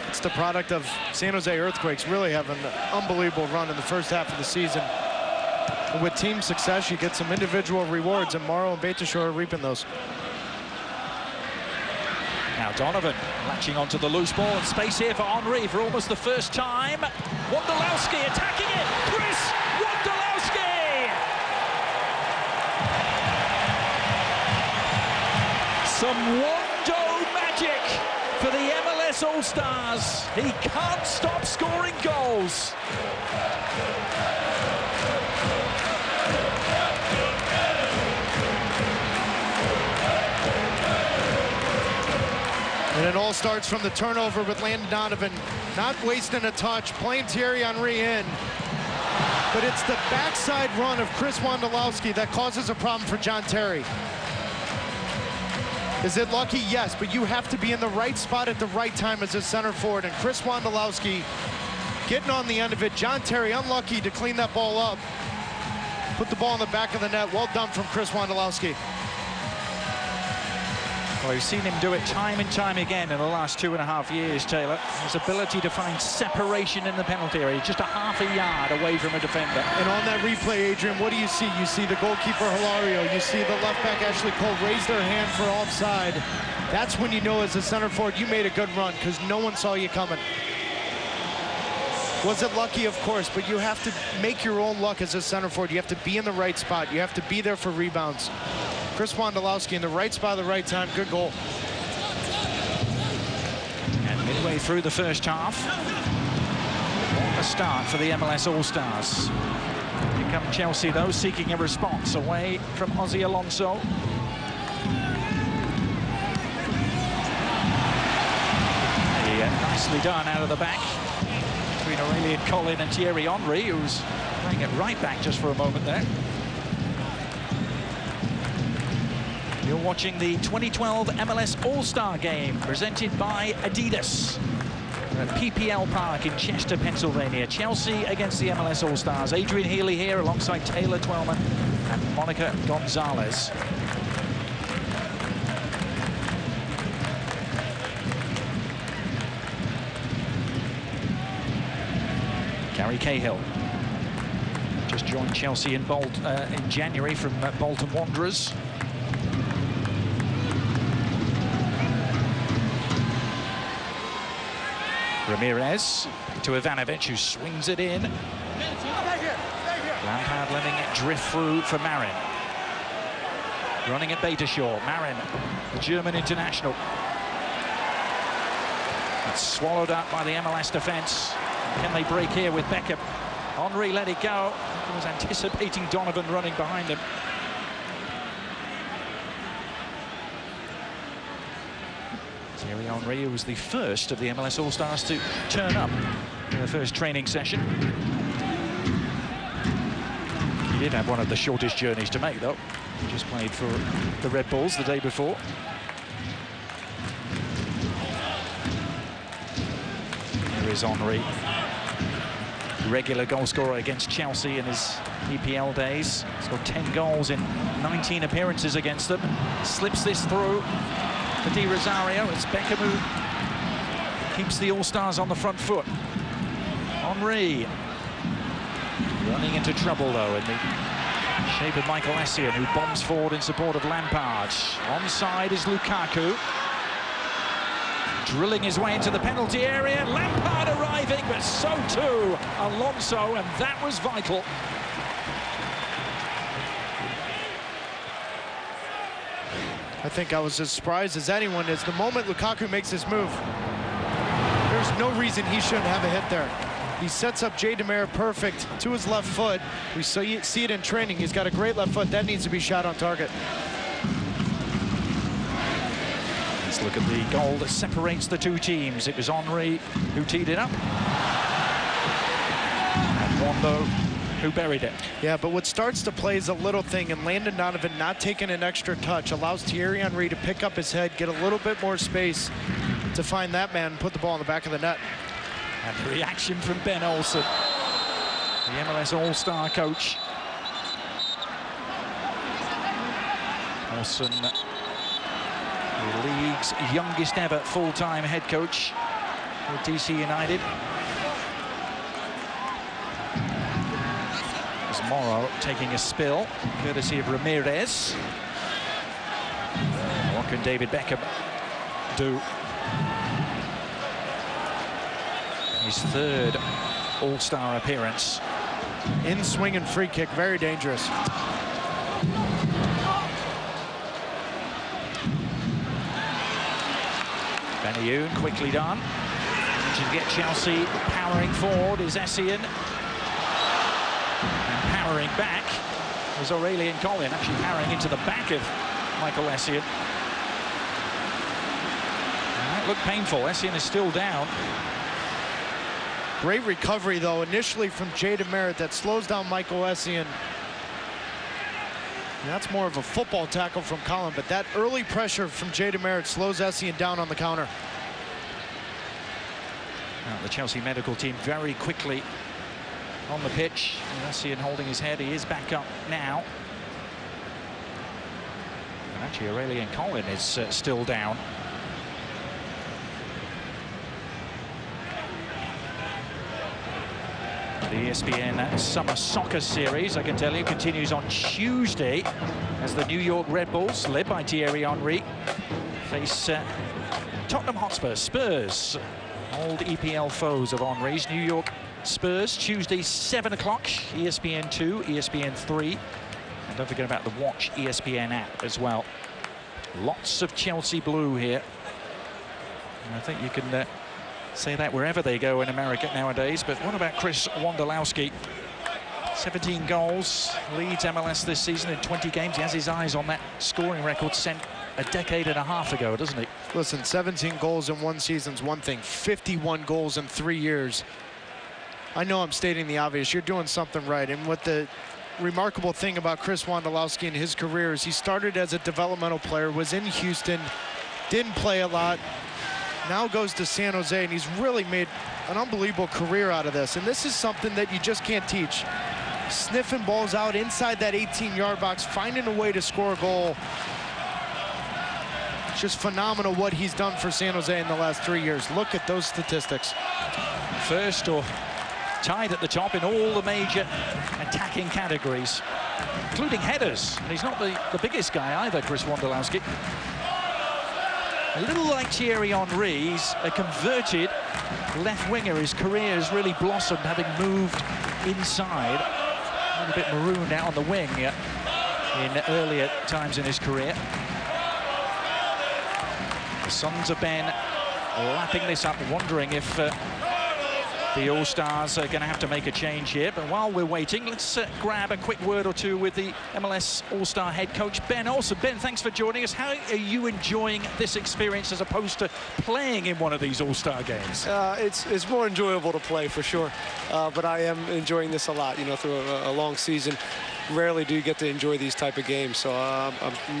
It's the product of San Jose Earthquakes really having an unbelievable run in the first half of the season. And with team success, you get some individual rewards, and Morrow and Beitashour are reaping those. Now Donovan latching onto the loose ball, and space here for Henry for almost the first time. Wondolowski attacking it. Chris Wondolowski! Some Wondo magic for the MLS All-Stars. He can't stop scoring goals. And it all starts from the turnover with Landon Donovan not wasting a touch, playing Thierry Henry in. But it's the backside run of Chris Wondolowski that causes a problem for John Terry. Is it lucky? Yes, but you have to be in the right spot at the right time as a center forward. And Chris Wondolowski getting on the end of it. John Terry unlucky to clean that ball up. Put the ball in the back of the net. Well done from Chris Wondolowski. Well, we've seen him do it time and time again in the last 2.5 years, Taylor. His ability to find separation in the penalty area, just a half a yard away from a defender. And on that replay, Adrian, what do you see? You see the goalkeeper Hilario. You see the left back Ashley Cole raise their hand for offside. That's when you know as a center forward you made a good run because no one saw you coming. Was it lucky? Of course, but you have to make your own luck as a center forward. You have to be in the right spot. You have to be there for rebounds. Chris Wondolowski in the right spot at the right time. Good goal. And midway through the first half, what a start for the MLS All-Stars. Here come Chelsea, though, seeking a response away from Ozzy Alonso. Nicely done out of the back between Aurélien Collin and Thierry Henry, who's playing it right back just for a moment there. You're watching the 2012 MLS All-Star Game presented by Adidas at PPL Park in Chester, Pennsylvania. Chelsea against the MLS All-Stars. Adrian Healy here alongside Taylor Twellman and Monica Gonzalez. Gary Cahill just joined Chelsea in January from Bolton Wanderers. Ramirez to Ivanovic, who swings it in. Lampard letting it drift through for Marin. Running at Beitashour. Marin, the German international. It's swallowed up by the MLS defense. Can they break here with Beckham? Henry let it go. He was anticipating Donovan running behind him. Thierry Henry, who was the first of the MLS All-Stars to turn up in the first training session. He did have one of the shortest journeys to make, though. He just played for the Red Bulls the day before. Here is Henry. Regular goal scorer against Chelsea in his EPL days. He's got 10 goals in 19 appearances against them. Slips this through for Di Rosario. It's Beckham who keeps the All-Stars on the front foot. Henry running into trouble, though, in the shape of Michael Essien, who bombs forward in support of Lampard. Onside is Lukaku. Drilling his way into the penalty area. Lampard arriving, but so too Alonso, and that was vital. I think I was as surprised as anyone is. The moment Lukaku makes his move, there's no reason he shouldn't have a hit there. He sets up Jay Demare perfect to his left foot. We see it in training. He's got a great left foot. That needs to be shot on target. Let's look at the goal that separates the two teams. It was Henry who teed it up, and Wondo who buried it. Yeah, but what starts to play is a little thing, and Landon Donovan not taking an extra touch allows Thierry Henry to pick up his head, get a little bit more space to find that man and put the ball in the back of the net. And reaction from Ben Olsen. the MLS All-Star coach. Olsen, the league's youngest ever full-time head coach with DC United. As Morrow taking a spill, courtesy of Ramirez. What can David Beckham do? His third All-Star appearance. In swing and free kick, very dangerous. Benayoun, quickly done. To get Chelsea powering forward is Essien. And powering back is Aurélien Collin, actually powering into the back of Michael Essien. That looked painful. Essien is still down. Great recovery, though, initially from Jada Merritt that slows down Michael Essien. That's more of a football tackle from Collin, but that early pressure from Jada Merritt slows Essien down on the counter. Now, the Chelsea medical team very quickly on the pitch. Essien holding his head. He is back up now. And actually, Aurélien Collin is still down. The ESPN Summer Soccer Series, I can tell you, continues on Tuesday as the New York Red Bulls, led by Thierry Henry, face Tottenham Hotspur. Spurs, old EPL foes of Henry's. New York Spurs, Tuesday, 7 o'clock, ESPN 2, ESPN 3. And don't forget about the Watch ESPN app as well. Lots of Chelsea blue here. And I think you can say that wherever they go in America nowadays. But what about Chris Wondolowski? 17 goals, leads MLS this season in 20 games. He has his eyes on that scoring record set a decade and a half ago, doesn't he? Listen, 17 goals in one season's one thing. 51 goals in 3 years. I know I'm stating the obvious. You're doing something right. And what the remarkable thing about Chris Wondolowski in his career is he started as a developmental player, was in Houston, didn't play a lot, now goes to San Jose, and he's really made an unbelievable career out of this. And this is something that you just can't teach. Sniffing balls out inside that 18-yard box, finding a way to score a goal. It's just phenomenal what he's done for San Jose in the last 3 years. Look at those statistics. First or tied at the top in all the major attacking categories, including headers. And he's not the biggest guy either, Chris Wondolowski. A little like Thierry Henry, he's a converted left winger. His career has really blossomed, having moved inside. A little bit marooned out on the wing in earlier times in his career. The Sons of Ben lapping this up, wondering if the All-Stars are going to have to make a change here. But while we're waiting, let's grab a quick word or two with the MLS All-Star head coach, Ben Olsen. Ben, thanks for joining us. How are you enjoying this experience as opposed to playing in one of these All-Star games? It's more enjoyable to play, for sure. But I am enjoying this a lot, you know, through a long season. Rarely do you get to enjoy these type of games. So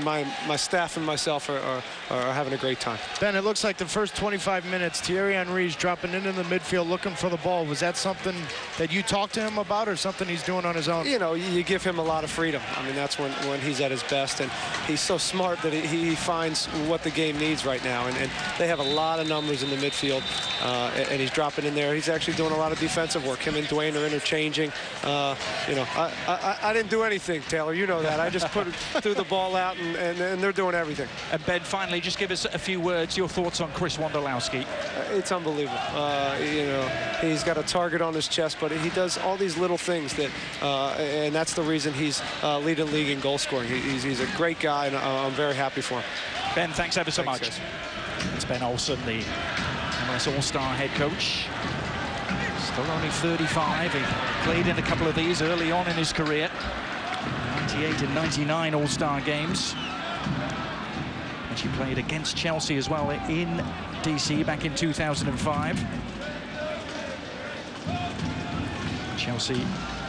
my staff and myself are having a great time. Ben, it looks like the first 25 minutes, Thierry Henry's dropping into the midfield looking for the ball. Was that something that you talked to him about, or something he's doing on his own? You know, you give him a lot of freedom. I mean, that's when he's at his best, and he's so smart that he finds what the game needs right now. And they have a lot of numbers in the midfield, and he's dropping in there. He's actually doing a lot of defensive work. Him and Dwayne are interchanging. You know, I didn't do anything, Taylor. You know that. I just threw the ball out, and they're doing everything. And Ben, finally, just give us a few words, your thoughts on Chris Wondolowski. It's unbelievable. You know, he's got a target on his chest, but he does all these little things that, and that's the reason he's leading league in goal scoring. He's a great guy, and I'm very happy for him. Ben, thanks ever so much. Guys. It's Ben Olsen, the MLS All-Star head coach. Still only 35. He played in a couple of these early on in his career. 98 and 99 All-Star games. And she played against Chelsea as well in DC back in 2005. Chelsea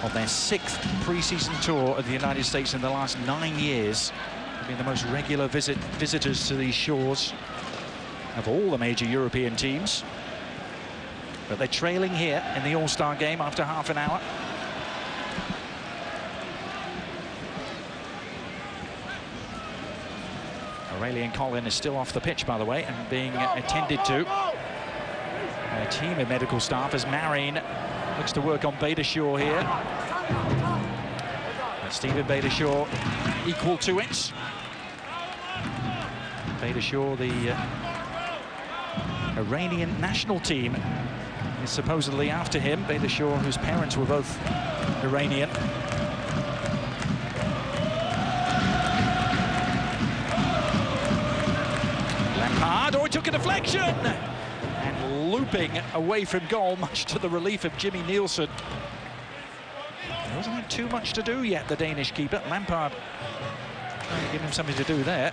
on their 6th preseason tour of the United States in the last 9 years. Have been the most regular visitors to these shores of all the major European teams. But they're trailing here in the All-Star game after half an hour. Aurelian Collin is still off the pitch, by the way, and being attended to. A team of medical staff as Marin looks to work on Beitashour here. And Stephen Beitashour equal to it. Beitashour, the Iranian national team, is supposedly after him. Beitashour, whose parents were both Iranian. Lampard, oh, he took a deflection! And looping away from goal, much to the relief of Jimmy Nielsen. He hasn't had too much to do yet, the Danish keeper. Lampard give him something to do there.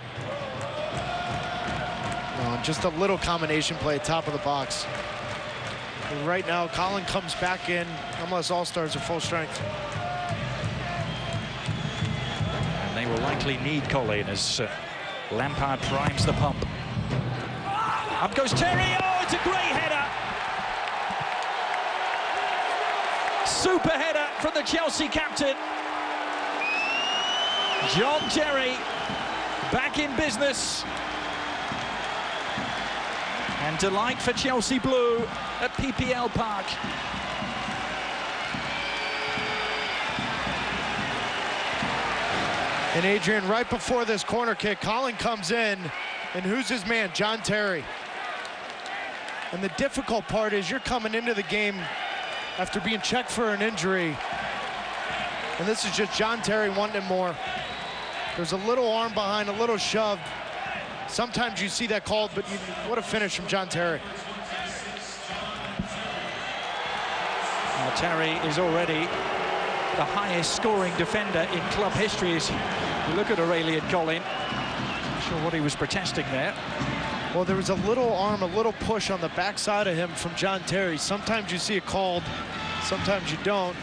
Just a little combination play, top of the box. And right now, Collin comes back in. MLS All-Stars are full strength. And they will likely need Collin as Lampard primes the pump. Up goes Terry. Oh, it's a great header. Super header from the Chelsea captain. John Terry back in business. And delight for Chelsea Blue at PPL Park. And Adrian, right before this corner kick, Collin comes in, and who's his man? John Terry. And the difficult part is you're coming into the game after being checked for an injury. And this is just John Terry wanting it more. There's a little arm behind, a little shove. Sometimes you see that called, but what a finish from John Terry. Well, Terry is already the highest scoring defender in club history. As you look at Aurelian Collin, not sure what he was protesting there. Well, there was a little arm, a little push on the backside of him from John Terry. Sometimes you see it called, sometimes you don't.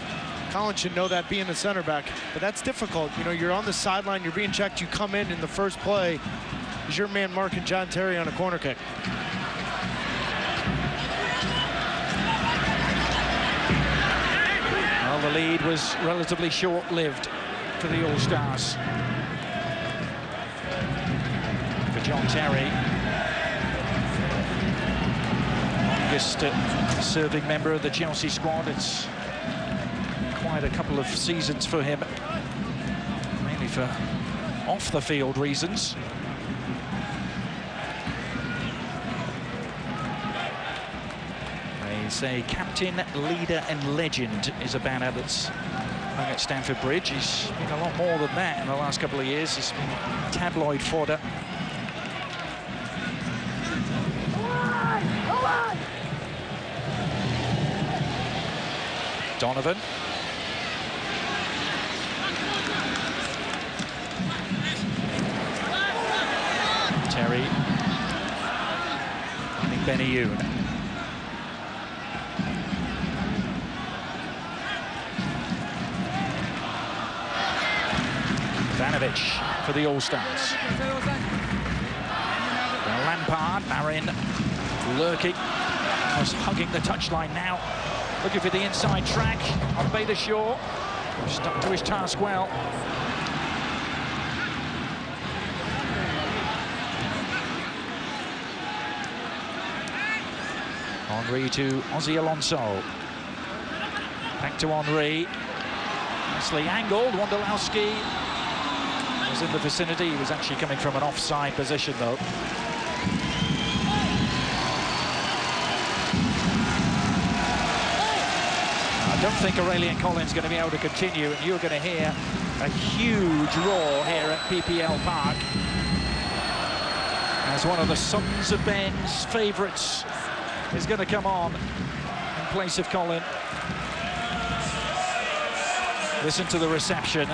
Collin should know that being a center back, but that's difficult. You know, you're on the sideline, you're being checked, you come in the first play. Is your man marking John Terry on a corner kick? Well, the lead was relatively short-lived for the All-Stars. For John Terry, longest serving member of the Chelsea squad. It's quite a couple of seasons for him, mainly for off-the-field reasons. They say captain, leader and legend is a banner that's hung at Stamford Bridge. He's been a lot more than that in the last couple of years. He's been tabloid fodder. Donovan. Terry. Finding Benayoun. Ivanovic for the All-Stars. Lampard, Marin lurking, almost hugging the touchline now. Looking for the inside track on Beitashour. Stuck to his task well. Henry to Ozzy Alonso. Back to Henry. Nicely angled. Wondolowski was in the vicinity. He was actually coming from an offside position, though. I don't think Aurelian Collin's going to be able to continue, and you're going to hear a huge roar here at PPL Park as one of the Sons of Ben's favourites is going to come on in place of Collin. Listen to the reception.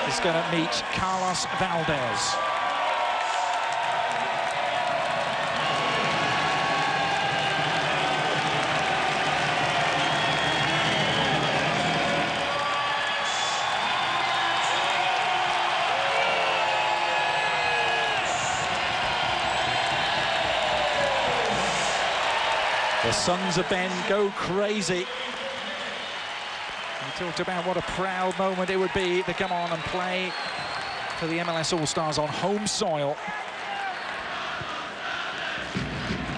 It's going to meet Carlos Valdez. The Sons of Ben go crazy. We talked about what a proud moment it would be to come on and play for the MLS All-Stars on home soil.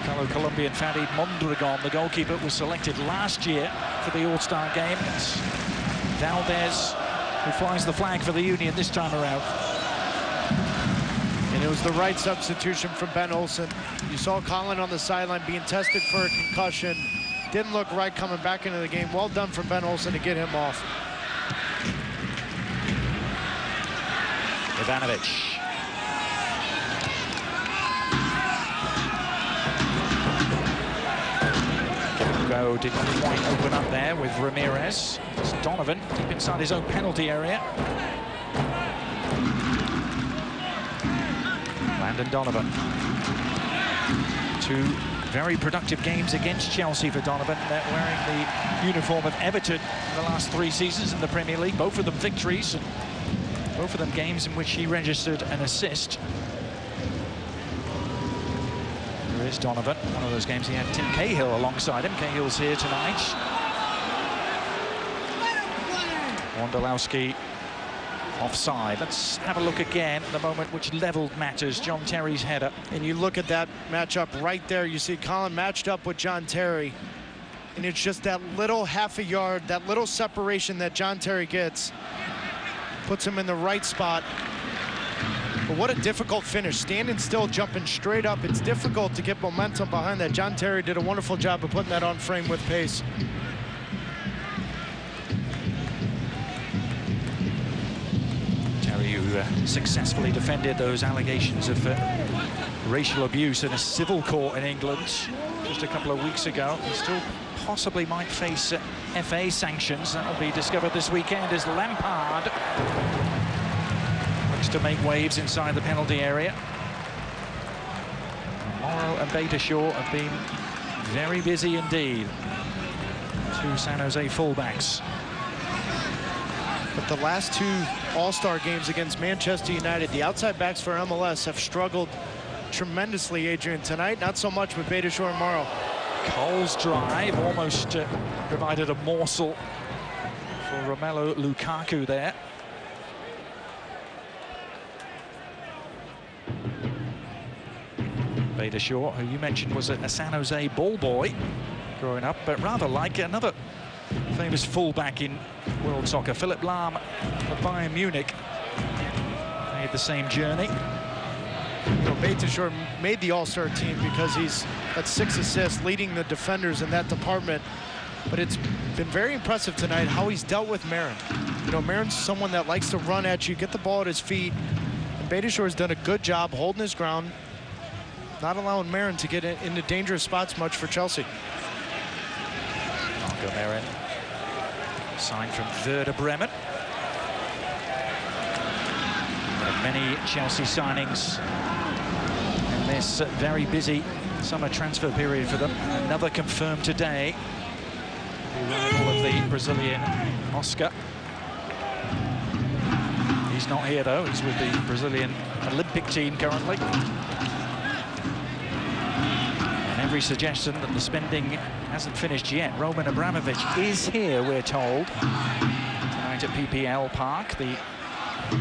Fellow Colombian Farid Mondragon, the goalkeeper, was selected last year for the All-Star game. It's Valdez who flies the flag for the Union this time around. And it was the right substitution from Ben Olsen. You saw Colin on the sideline being tested for a concussion. Didn't look right coming back into the game. Well done from Ben Olsen to get him off. Ivanovic. Go didn't quite open up there with Ramirez. It's Donovan deep inside his own penalty area. Landon Donovan. Two very productive games against Chelsea for Donovan. They're wearing the uniform of Everton in the last 3 seasons in the Premier League. Both of them victories, and both of them games in which he registered an assist. There is Donovan. One of those games he had Tim Cahill alongside him. Cahill's here tonight. Wondolowski offside. Let's have a look again at the moment which leveled matters. John Terry's header. And you look at that matchup right there. You see Colin matched up with John Terry. And it's just that little half a yard, that little separation that John Terry gets. Puts him in the right spot. But what a difficult finish. Standing still, jumping straight up. It's difficult to get momentum behind that. John Terry did a wonderful job of putting that on frame with pace. Terry, who successfully defended those allegations of racial abuse in a civil court in England just a couple of weeks ago. He still possibly might face FA sanctions. That'll be discovered this weekend as Lampard looks to make waves inside the penalty area. Morrow and Beitashour have been very busy indeed. Two San Jose fullbacks. But the last 2 All-Star games against Manchester United, the outside backs for MLS have struggled tremendously, Adrian. Tonight, not so much with Beitashour and Morrow. Cole's drive almost provided a morsel for Romelu Lukaku there. Beitashour, who you mentioned was a San Jose ball boy growing up, but rather like another famous fullback in world soccer, Philipp Lahm of Bayern Munich. Made the same journey. You know, Beitashour made the All-Star team because he's got 6 assists, leading the defenders in that department. But it's been very impressive tonight how he's dealt with Marin. You know, Marin's someone that likes to run at you, get the ball at his feet. And Beitashour's done a good job holding his ground, not allowing Marin to get into dangerous spots much for Chelsea. Marco Marin, signed from Werder Bremen. Many Chelsea signings in this very busy summer transfer period for them. Another confirmed today. The rival of the Brazilian Oscar. He's not here though. He's with the Brazilian Olympic team currently. And every suggestion that the spending hasn't finished yet. Roman Abramovich is here, we're told, tonight at PPL Park, the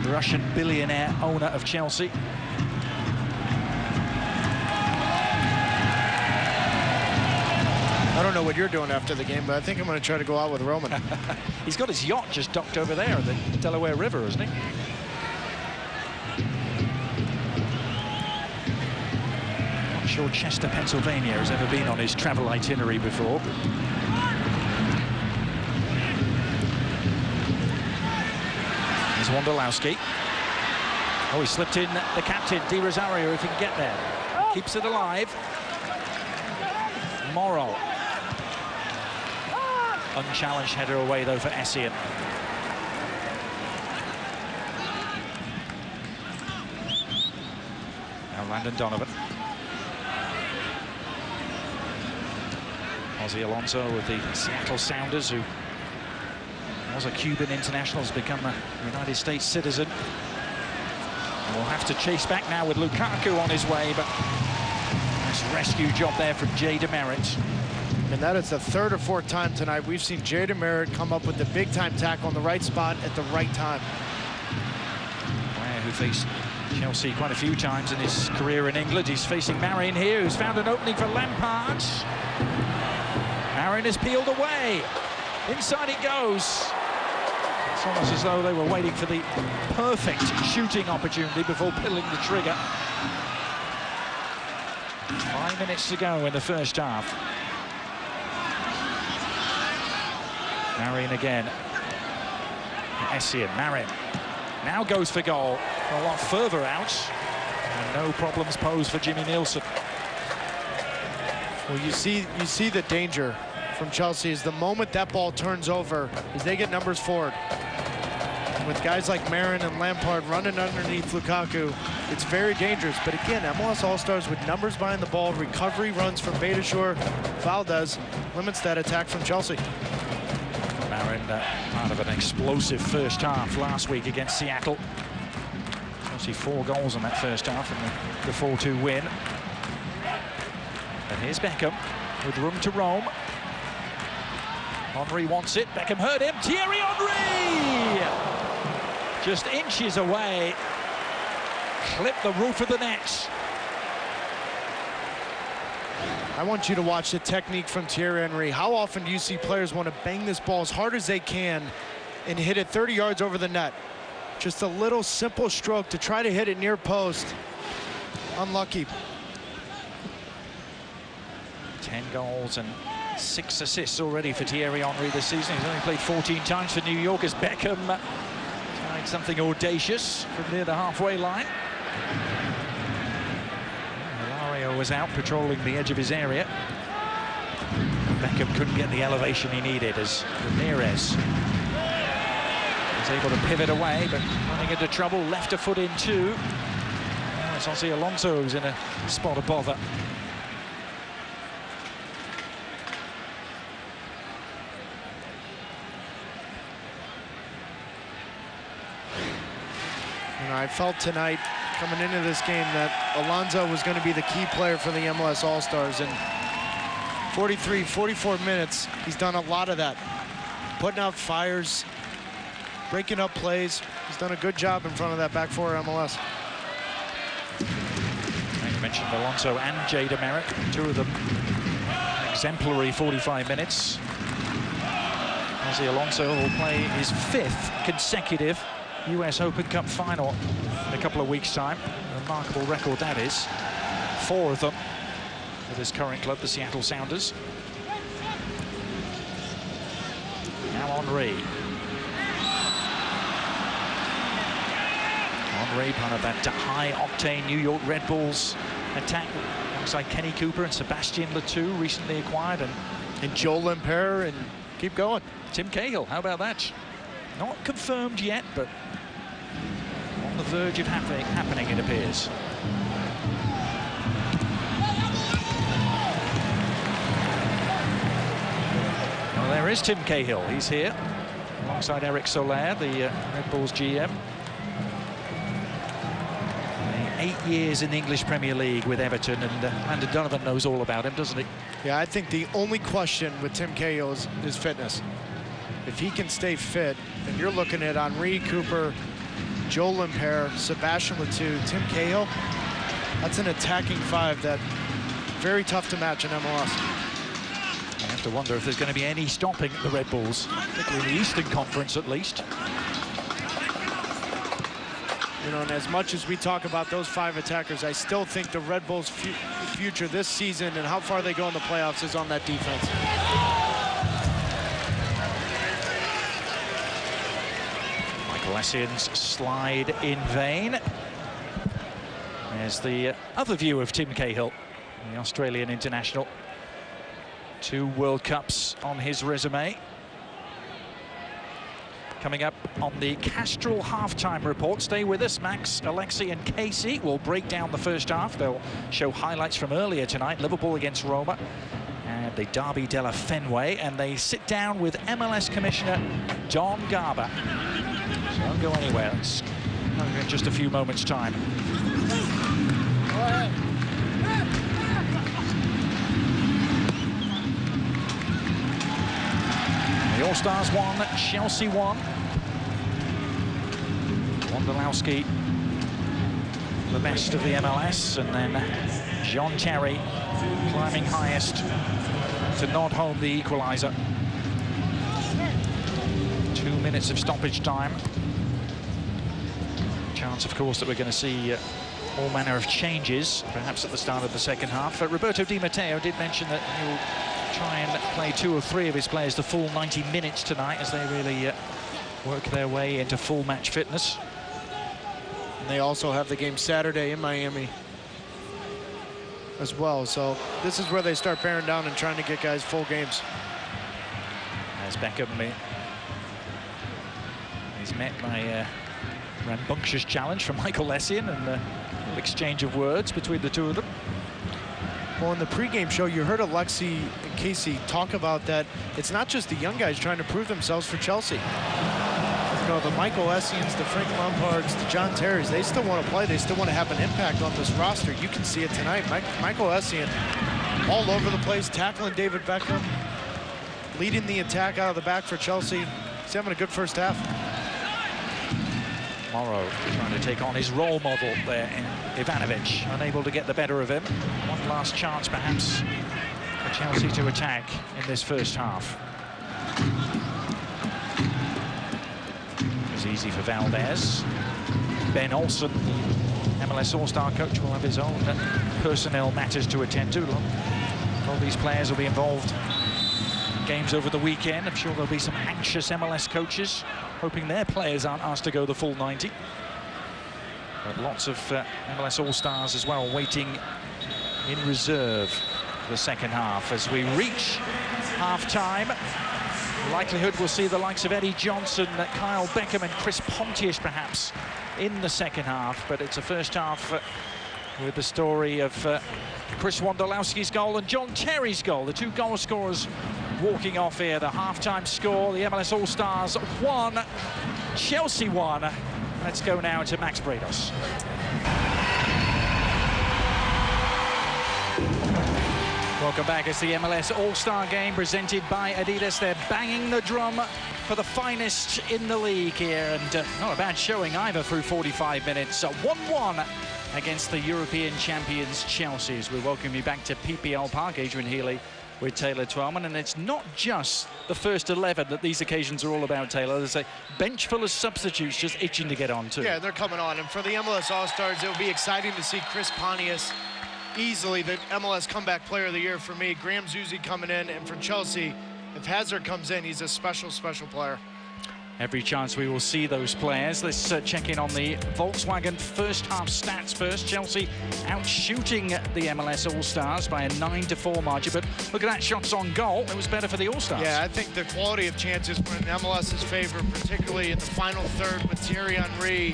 Russian billionaire owner of Chelsea. I don't know what you're doing after the game, but I think I'm going to try to go out with Roman. He's got his yacht just docked over there in the Delaware River, isn't he? Not sure Chester, Pennsylvania has ever been on his travel itinerary before. Here's Wondolowski. Oh, he slipped in the captain, Di Rosario, if he can get there. Keeps it alive. Morrow. Unchallenged header away, though, for Essien. Now Landon Donovan. Ozzy Alonso with the Seattle Sounders, who was a Cuban international, has become a United States citizen. And we'll have to chase back now with Lukaku on his way, but nice rescue job there from Jay DeMerit. And that is the 3rd or 4th time tonight we've seen Jay DeMerit come up with the big-time tackle on the right spot at the right time. Who faced Chelsea quite a few times in his career in England. He's facing Marin here, who's found an opening for Lampard. Marin is peeled away. Inside it goes. It's almost as though they were waiting for the perfect shooting opportunity before pulling the trigger. 5 minutes to go in the first half. Marin again. Essien, Marin now goes for goal. A lot further out. And no problems posed for Jimmy Nielsen. Well, you see the danger from Chelsea is the moment that ball turns over is they get numbers forward. With guys like Marin and Lampard running underneath Lukaku, it's very dangerous. But again, MLS All-Stars with numbers behind the ball, recovery runs from Beitashour, Valdez limits that attack from Chelsea. Marin, part of an explosive first half last week against Seattle. Chelsea 4 goals in that first half in the 4-2 win. And here's Beckham with room to roam. Henry wants it. Beckham heard him. Thierry Henry! Just inches away. Clipped the roof of the net. I want you to watch the technique from Thierry Henry. How often do you see players want to bang this ball as hard as they can and hit it 30 yards over the net? Just a little simple stroke to try to hit it near post. Unlucky. 10 goals and 6 assists already for Thierry Henry this season. He's only played 14 times for New York as Beckham tried something audacious from near the halfway line. Hilario was out patrolling the edge of his area. Beckham couldn't get the elevation he needed as Ramirez was able to pivot away, but running into trouble, left a foot in too. Now it's Jose Alonso who's in a spot of bother. You know, I felt tonight coming into this game that Alonso was going to be the key player for the MLS All-Stars. And 43, 44 minutes, he's done a lot of that. Putting out fires, breaking up plays. He's done a good job in front of that back four MLS. You mentioned Alonso and Jada Merritt, 2 of them exemplary 45 minutes. Jose Alonso will play his 5th consecutive US Open Cup final in a couple of weeks' time. A remarkable record that is. 4 of them for this current club, the Seattle Sounders. Now Henry. Henry, part of that high-octane New York Red Bulls attack alongside Kenny Cooper and Sebastian Letou, recently acquired, and Joel Lemper, and keep going. Tim Cahill, how about that? Not confirmed yet, but on the verge of happening, it appears. Well, there is Tim Cahill. He's here alongside Eric Soler, the Red Bulls GM. 8 years in the English Premier League with Everton, and Landon Donovan knows all about him, doesn't he? Yeah, I think the only question with Tim Cahill is fitness. If he can stay fit, and you're looking at Henry, Cooper, Joel Lemper, Sebastian Letou, Tim Cahill, that's an attacking 5 that very tough to match in MLS. I have to wonder if there's going to be any stopping the Red Bulls, particularly in the Eastern Conference at least. You know, and as much as we talk about those 5 attackers, I still think the Red Bulls' future this season and how far they go in the playoffs is on that defense. Michael Essien's slide in vain. There's the other view of Tim Cahill, the Australian international. 2 World Cups on his resume. Coming up on the Castrol halftime report. Stay with us. Max, Alexi and Casey will break down the first half. They'll show highlights from earlier tonight, Liverpool against Roma and the Derby della Fenway, and they sit down with MLS Commissioner Don Garber. So don't go anywhere. It's in just a few moments' time. The All-Stars won, Chelsea won. Wondolowski the best of the MLS, and then John Terry climbing highest to nod home the equaliser. 2 minutes of stoppage time. Chance, of course, that we're going to see all manner of changes, perhaps at the start of the second half. Roberto Di Matteo did mention that he'll try and play 2 or 3 of his players the full 90 minutes tonight as they really work their way into full match fitness. And they also have the game Saturday in Miami as well. So this is where they start bearing down and trying to get guys full games. As Beckham is met by a rambunctious challenge from Michael Essien, and an exchange of words between the two of them. Well, in the pregame show, you heard Alexi and Casey talk about that. It's not just the young guys trying to prove themselves for Chelsea. You know, the Michael Essiens, the Frank Lampards, the John Terrys, they still want to play. They still want to have an impact on this roster. You can see it tonight. Michael Essien all over the place, tackling David Beckham, leading the attack out of the back for Chelsea. He's having a good first half. Morrow trying to take on his role model there in Ivanovic, unable to get the better of him. One last chance, perhaps, for Chelsea to attack in this first half. It was easy for Valdez. Ben Olsen, the MLS All-Star coach, will have his own personnel matters to attend to. All these players will be involved in games over the weekend. I'm sure there'll be some anxious MLS coaches hoping their players aren't asked to go the full 90. But lots of MLS All-Stars as well waiting in reserve for the second half. As we reach half-time, likelihood we'll see the likes of Eddie Johnson, Kyle Beckham and Chris Pontius perhaps in the second half. But it's a first half with the story of Chris Wondolowski's goal and John Terry's goal, the 2 goal scorers walking off here. The half-time score, the MLS All-Stars 1, Chelsea 1. Let's go now to Max Bredos. Welcome back. It's the MLS All-Star game presented by Adidas. They're banging the drum for the finest in the league here, and not a bad showing either through 45 minutes. 1-1 against the European champions Chelsea. As we welcome you back to PPL Park, Adrian Healy with Taylor Twellman, and it's not just the first 11 that these occasions are all about, Taylor. There's a bench full of substitutes just itching to get on too. Yeah, they're coming on, and for the MLS All-Stars, it will be exciting to see Chris Pontius, easily the MLS Comeback Player of the Year for me. Graham Zusi coming in, and for Chelsea, if Hazard comes in, he's a special, special player. Every chance we will see those players. Let's check in on the Volkswagen first half stats first. Chelsea out shooting the MLS All-Stars by a 9-4 margin, but look at that, shots on goal. It was better for the All-Stars. Yeah, I think the quality of chances were in MLS's favor, particularly in the final third with Thierry Henry,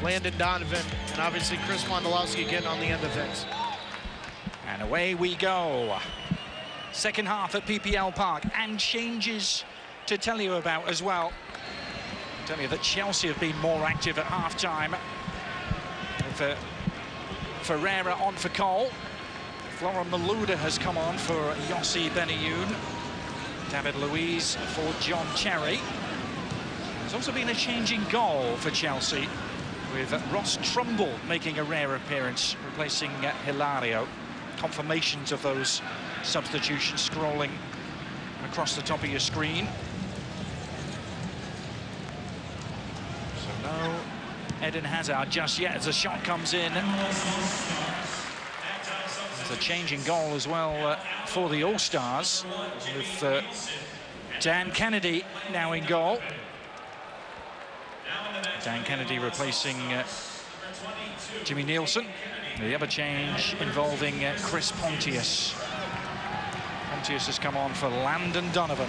Landon Donovan, and obviously Chris Wondolowski getting on the end of things. And away we go. Second half at PPL Park, and changes to tell you about as well. Tell you that Chelsea have been more active at half-time. With Ferreira on for Cole. Florent Malouda has come on for Yossi Benayoun. David Luiz for John Terry. There's also been a change in goal for Chelsea, with Ross Trumbull making a rare appearance, replacing Hilario. Confirmations of those substitutions scrolling across the top of your screen. No Eden Hazard just yet as the shot comes in. There's a change in goal as well for the All-Stars, with Dan Kennedy now in goal. Dan Kennedy replacing Jimmy Nielsen. The other change involving Chris Pontius. Pontius has come on for Landon Donovan.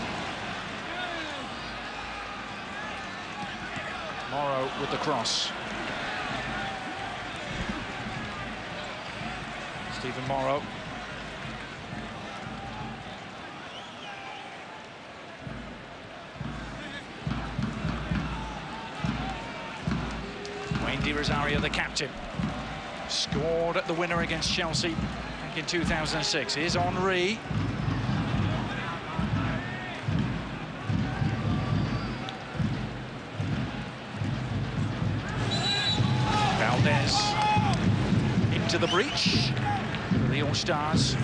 Morrow with the cross. Stephen Morrow. Wayne Di Rosario, the captain, scored the winner against Chelsea back in 2006. Here's Henry. Valdez into the breach for the All-Stars.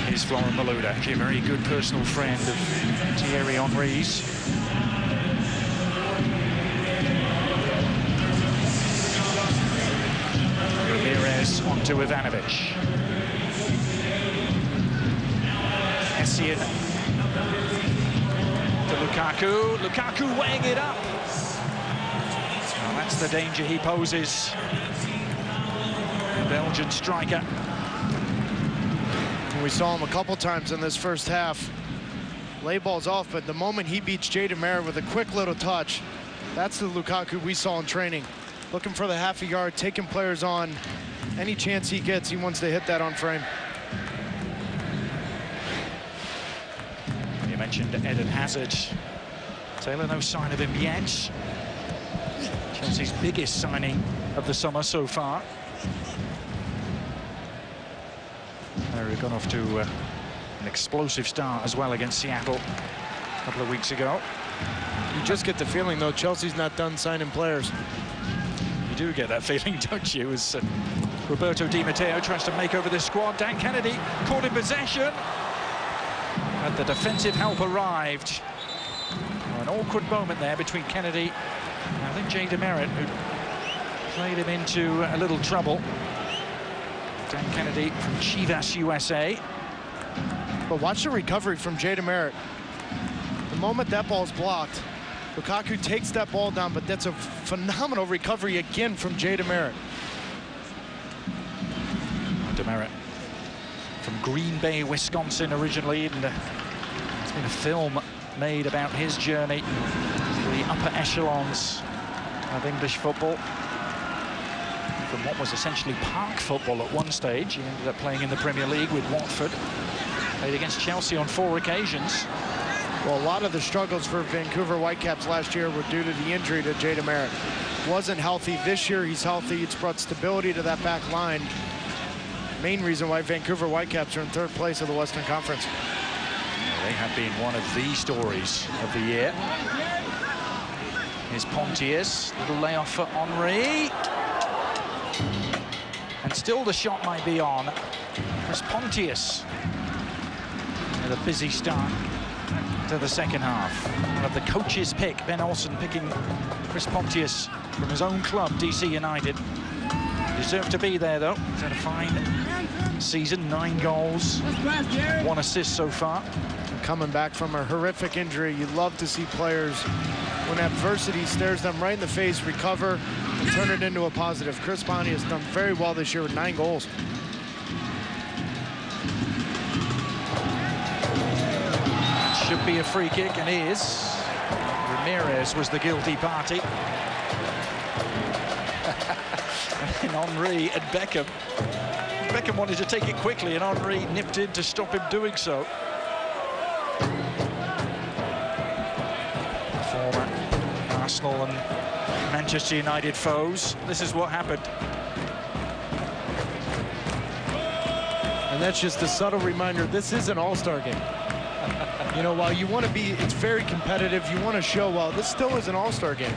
Here's Florent Malouda, actually a very good personal friend of Thierry Henry's. Ramirez onto Ivanovic. Essien to Lukaku. Lukaku weighing it up. Well, that's the danger he poses. The Belgian striker. We saw him a couple times in this first half. Lay balls off, but the moment he beats Jada Merritt with a quick little touch, that's the Lukaku we saw in training. Looking for the half a yard, taking players on. Any chance he gets, he wants to hit that on frame. You mentioned Eden Hazard. Taylor, no sign of him yet. Chelsea's biggest signing of the summer so far. They've gone off to an explosive start as well against Seattle a couple of weeks ago. You just get the feeling, though, Chelsea's not done signing players. You do get that feeling, don't you, as Roberto Di Matteo tries to make over this squad. Dan Kennedy caught in possession, but the defensive help arrived. An awkward moment there between Kennedy and I think Jada Merritt, who played him into a little trouble. Dan Kennedy from Chivas, USA. But watch the recovery from Jada Merritt. The moment that ball's blocked, Lukaku takes that ball down, but that's a phenomenal recovery again from Jada Merritt. Merritt from Green Bay, Wisconsin originally, and there's been a film made about his journey to the upper echelons of English football. From what was essentially park football at one stage, he ended up playing in the Premier League with Watford. Played against Chelsea on 4 occasions. Well, a lot of the struggles for Vancouver Whitecaps last year were due to the injury to Jada Merritt. Wasn't healthy. This year he's healthy. It's brought stability to that back line. Main reason why Vancouver Whitecaps are in 3rd place of the Western Conference. They have been one of the stories of the year. Here's Pontius, little layoff for Henry. And still the shot might be on. Chris Pontius with a busy start to the second half. One of the coach's pick, Ben Olsen picking Chris Pontius from his own club, DC United. Deserved to be there, though. He's had a fine season, 9 goals, 1 assist so far. Coming back from a horrific injury, you love to see players, when adversity stares them right in the face, recover and turn it into a positive. Chris Pontius has done very well this year with 9 goals. Should be a free kick, and is. Ramirez was the guilty party. And Henry and Beckham. Beckham wanted to take it quickly, and Henry nipped in to stop him doing so. Former Arsenal and Manchester United foes. This is what happened. And that's just a subtle reminder, this is an all-star game. You know, while you want to be, it's very competitive, you want to show, well, this still is an all-star game.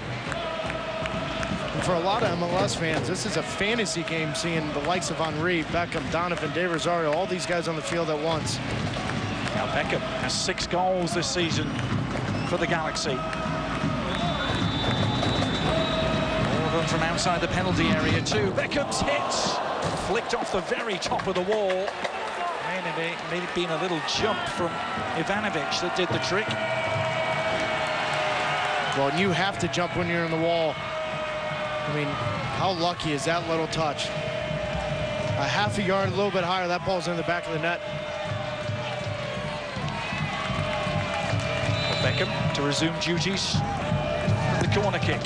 And for a lot of MLS fans, this is a fantasy game, seeing the likes of Henry, Beckham, Donovan, De Rosario, all these guys on the field at once. Now Beckham has 6 goals this season for the Galaxy. All of them from outside the penalty area too. Beckham's hits flicked off the very top of the wall. May have been a little jump from Ivanovic that did the trick. Well, and you have to jump when you're in the wall. I mean, how lucky is that little touch? A half a yard, a little bit higher, that ball's in the back of the net. Beckham to resume duties. The corner kick,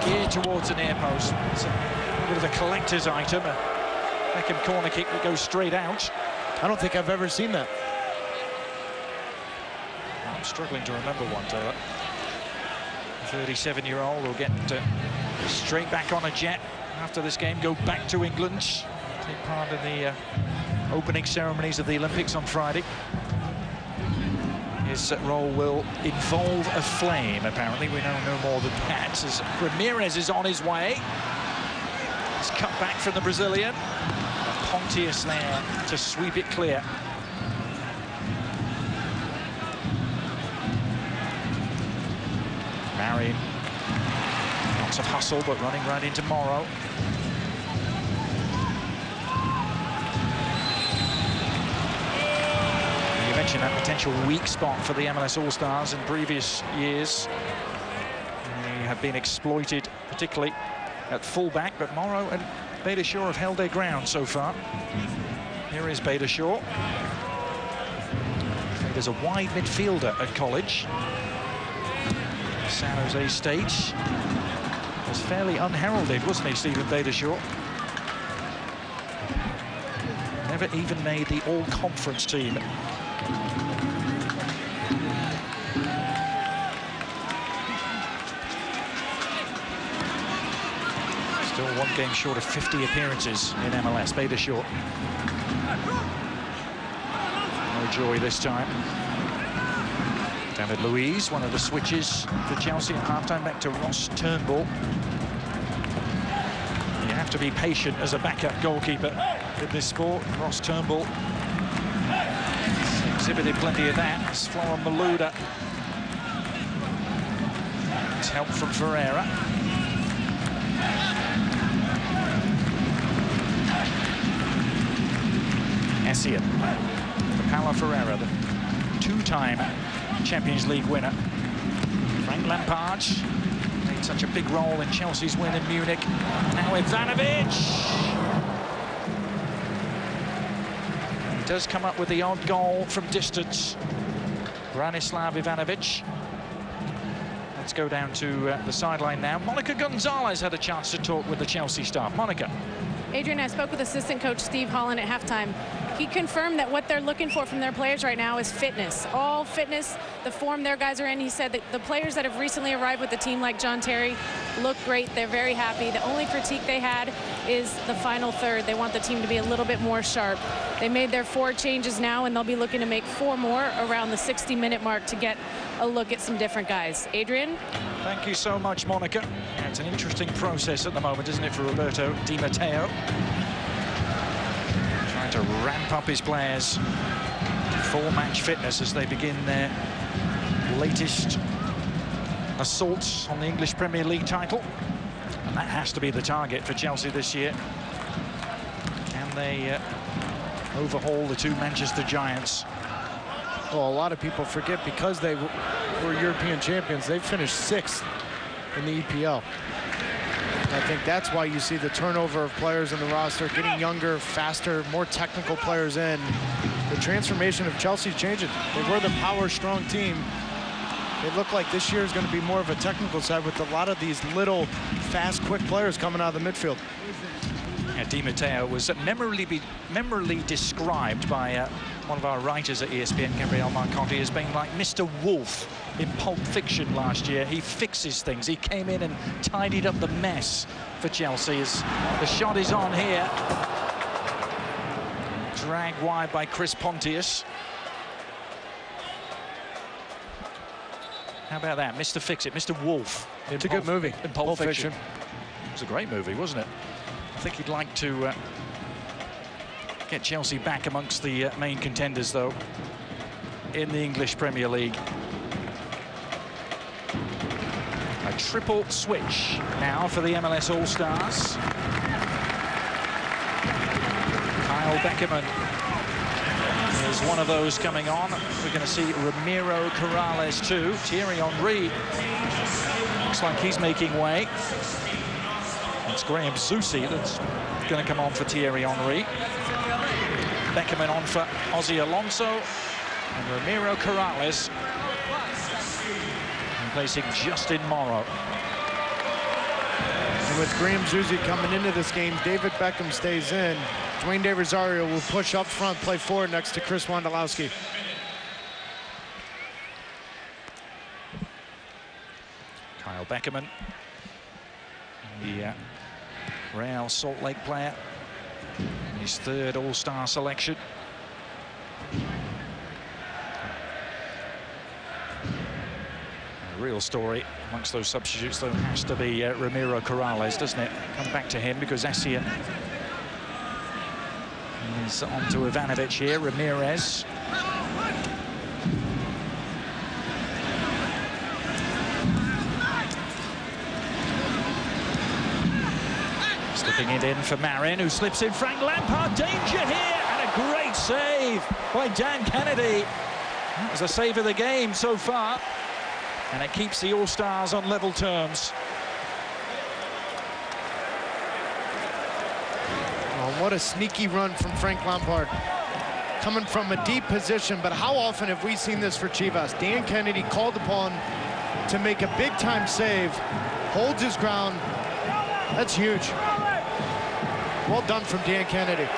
geared towards the near post. It's a bit of a collector's item. A Beckham corner kick that goes straight out. I don't think I've ever seen that. I'm struggling to remember one, Taylor. The 37-year-old will get straight back on a jet after this game, go back to England. take part in the opening ceremonies of the Olympics on Friday. His role will involve a flame, apparently. We know no more than that, as Ramirez is on his way. He's cut back from the Brazilian. Pontius there to sweep it clear. Marion, lots of hustle, but running right into Morrow. You mentioned that potential weak spot for the MLS All-Stars in previous years. They have been exploited, particularly at fullback, but Morrow and Beitashour have held their ground so far. Here is Beitashour. There's a wide midfielder at college. San Jose State. Was fairly unheralded, wasn't he, Stephen Beitashour? Never even made the all-conference team. Still one game short of 50 appearances in MLS, Beitashour. No joy this time. David Luiz, one of the switches for Chelsea at halftime, back to Ross Turnbull. You have to be patient as a backup goalkeeper in this sport. Ross Turnbull exhibited plenty of that. It's Florent Malouda. It's help from Ferreira. Essien, Paulo Ferreira, the two-time Champions League winner. Frank Lampard made such a big role in Chelsea's win in Munich. Now Ivanovic. He does come up with the odd goal from distance. Branislav Ivanovic. Let's go down to the sideline now. Monica Gonzalez had a chance to talk with the Chelsea staff. Monica. Adrian, I spoke with assistant coach Steve Holland at halftime. He confirmed that what they're looking for from their players right now is fitness. All fitness, the form their guys are in. He said that the players that have recently arrived with the team, like John Terry, look great. They're very happy. The only critique they had is the final third. They want the team to be a little bit more sharp. They made their 4 changes now, and they'll be looking to make 4 more around the 60-minute mark to get a look at some different guys. Adrian? Thank you so much, Monica. It's an interesting process at the moment, isn't it, for Roberto Di Matteo? Trying to ramp up his players to full match fitness as they begin their latest assaults on the English Premier League title. And that has to be the target for Chelsea this year. Can they overhaul the 2 Manchester Giants? Well, a lot of people forget because they were European champions, they finished 6th in the EPL. I think that's why you see the turnover of players in the roster, getting younger, faster, more technical players in. The transformation of Chelsea's changing. They were the power-strong team. It looked like this year is going to be more of a technical side with a lot of these little, fast, quick players coming out of the midfield. Yeah, Di Matteo was memorably described by one of our writers at ESPN, Gabriel Marconti, as being like Mr. Wolf in Pulp Fiction last year. He fixes things. He came in and tidied up the mess for Chelsea. As the shot is on here. Dragged wide by Chris Pontius. How about that? Mr. Fix-It, Mr. Wolf. It's a good movie. In Pulp Fiction. It was a great movie, wasn't it? I think he'd like to get Chelsea back amongst the main contenders, though, in the English Premier League. A triple switch now for the MLS All-Stars. Kyle Beckerman is one of those coming on. We're going to see Ramiro Corrales too. Thierry Henry looks like he's making way. It's Graham Zusi that's going to come on for Thierry Henry. Beckerman on for Ozzy Alonso. And Ramiro Corrales replacing Justin Morrow. And with Graham Zusi coming into this game, David Beckham stays in. Dwayne De Rosario will push up front, play forward next to Chris Wondolowski. Kyle Beckerman, the Real Salt Lake player. His third All-Star selection. A real story amongst those substitutes, though, has to be Ramiro Corrales, doesn't it? Come back to him because Essien is on to Ivanovic here. Ramirez. Slipping it in for Marin, who slips in. Frank Lampard, danger here, and a great save by Dan Kennedy. That was a save of the game so far, and it keeps the All-Stars on level terms. Oh, what a sneaky run from Frank Lampard. Coming from a deep position, but how often have we seen this for Chivas? Dan Kennedy called upon to make a big-time save, holds his ground. That's huge. Well done from Dan Kennedy.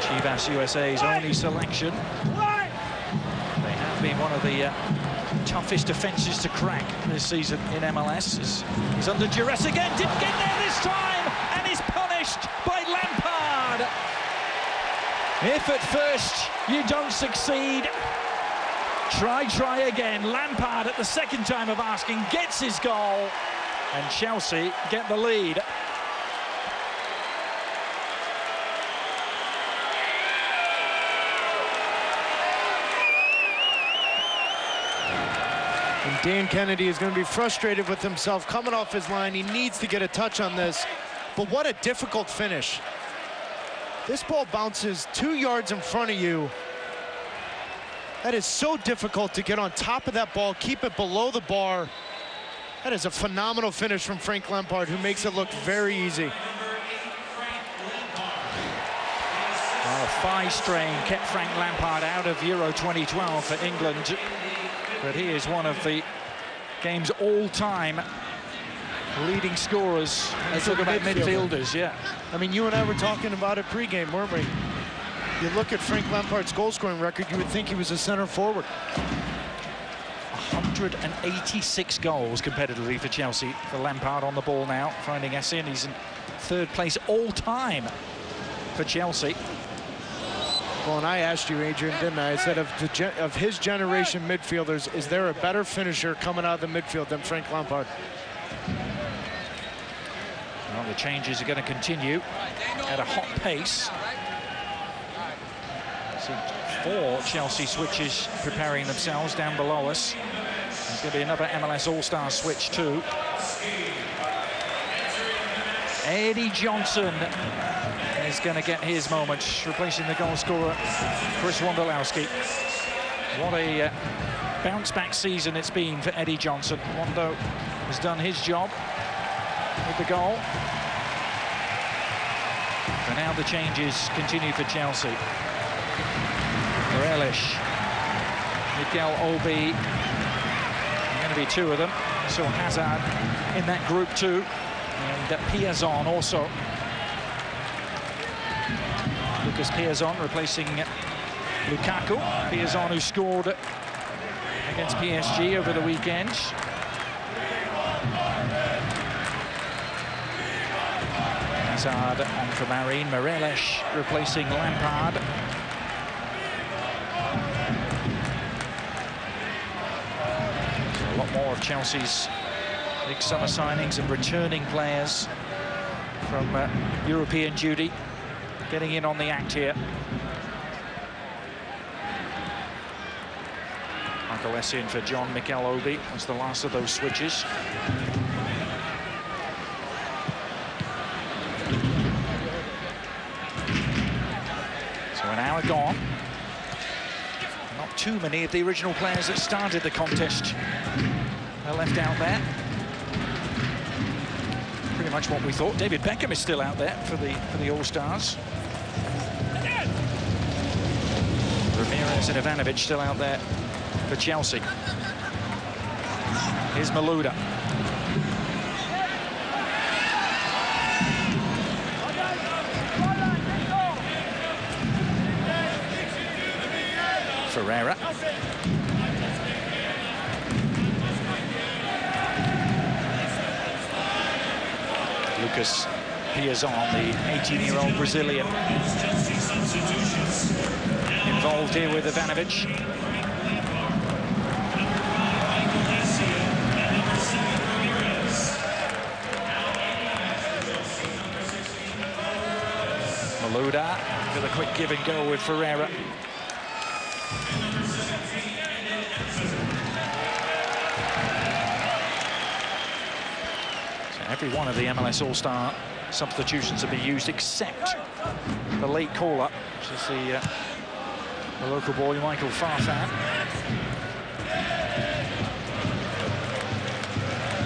Chivas USA's only selection. They have been one of the toughest defenses to crack this season in MLS. He's under duress again, didn't get there this time, and is punished by Lampard. If at first you don't succeed, try again. Lampard, at the second time of asking, gets his goal, and Chelsea get the lead. And Dan Kennedy is going to be frustrated with himself coming off his line. He needs to get a touch on this, but what a difficult finish. This ball bounces 2 yards in front of you. That is so difficult to get on top of that ball, keep it below the bar. That is a phenomenal finish from Frank Lampard, who makes it look very easy. Well, a thigh strain kept Frank Lampard out of Euro 2012 for England, but he is one of the game's all-time leading scorers. Let's talk about midfielders, yeah. I mean, you and I were talking about it pregame, weren't we? You look at Frank Lampard's goal-scoring record, you would think he was a center forward. 186 goals competitively for Chelsea. For Lampard on the ball now, finding Essien. He's in third place all-time for Chelsea. Well, and I asked you, Adrian, didn't I? I said, of his generation midfielders, is there a better finisher coming out of the midfield than Frank Lampard? Well, the changes are going to continue at a hot pace. See 4 Chelsea switches preparing themselves down below us. There's going to be another MLS All-Star switch too. Eddie Johnson is going to get his moment, replacing the goal scorer Chris Wondolowski. What a bounce-back season it's been for Eddie Johnson. Wondo has done his job with the goal. And now the changes continue for Chelsea. Morelos, Miguel Obi, going to be 2 of them. So Hazard in that group too, and Piazon also. Lucas Piazon replacing Lukaku. Piazon, who scored against PSG over the weekend. Hazard on for Marin. Morelos replacing Lampard. So a lot more of Chelsea's big summer signings and returning players from European duty getting in on the act here. Michael Essien for John Mikel Obi was the last of those switches. So an hour gone. Not too many of the original players that started the contest are left out there. Pretty much what we thought. David Beckham is still out there for the All-Stars. Ramirez and Ivanovic still out there for Chelsea. Here's Malouda. Ferreira. Lucas Piazon, the 18-year-old Brazilian, involved here with Ivanovic. Malouda with a quick give and go with Ferreira. So every one of the MLS All-Star substitutions have been used except the late call-up, which is the local boy Michael Farfan.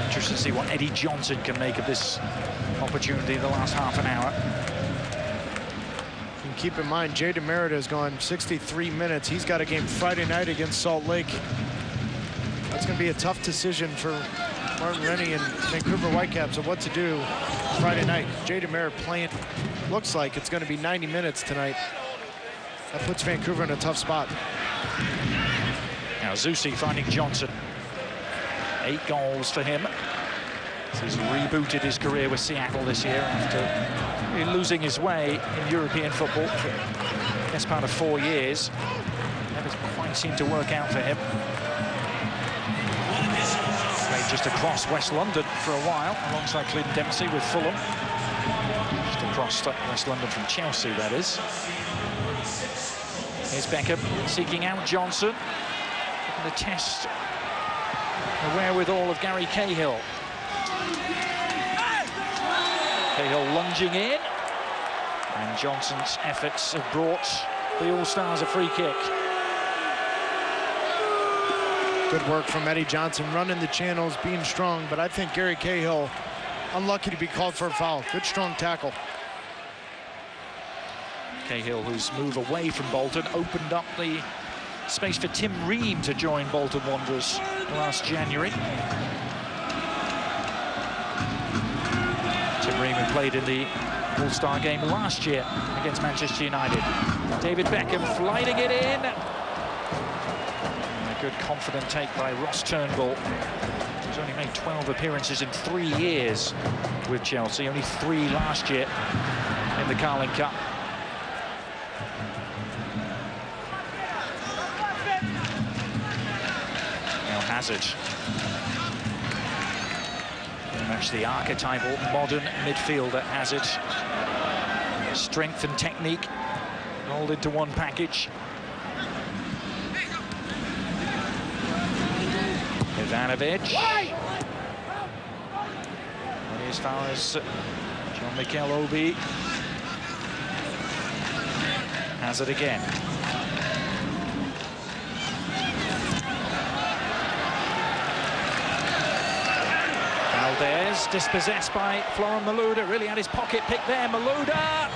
Interested to see what Eddie Johnson can make of this opportunity in the last half an hour. And keep in mind, Jay DeMerida has gone 63 minutes. He's got a game Friday night against Salt Lake. That's going to be a tough decision for Martin Rennie and Vancouver Whitecaps of what to do Friday night. Jay DeMerida playing, looks like it's going to be 90 minutes tonight. That puts Vancouver in a tough spot. Now Zusi finding Johnson. 8 goals for him. He's rebooted his career with Seattle this year after losing his way in European football for the best part of 4 years. Never quite seemed to work out for him. Played just across West London for a while, alongside Clint Dempsey with Fulham. Just across West London from Chelsea, that is. Here's Beckham seeking out Johnson. Looking to test the wherewithal of Gary Cahill. Cahill lunging in, and Johnson's efforts have brought the All-Stars a free kick. Good work from Eddie Johnson, running the channels, being strong, but I think Gary Cahill, unlucky to be called for a foul. Good, strong tackle. Cahill, whose move away from Bolton opened up the space for Tim Ream to join Bolton Wanderers last January. Tim Ream had played in the All-Star game last year against Manchester United. David Beckham flighting it in. And a good confident take by Ross Turnbull. He's only made 12 appearances in 3 years with Chelsea, only 3 last year in the Carling Cup. Hazard. Very much the archetypal modern midfielder, Hazard. Strength and technique rolled into one package. Ivanovic. And as far as Jean-Michel Obi. Hazard again. Valdez dispossessed by Florent Malouda, really had his pocket pick there. Malouda!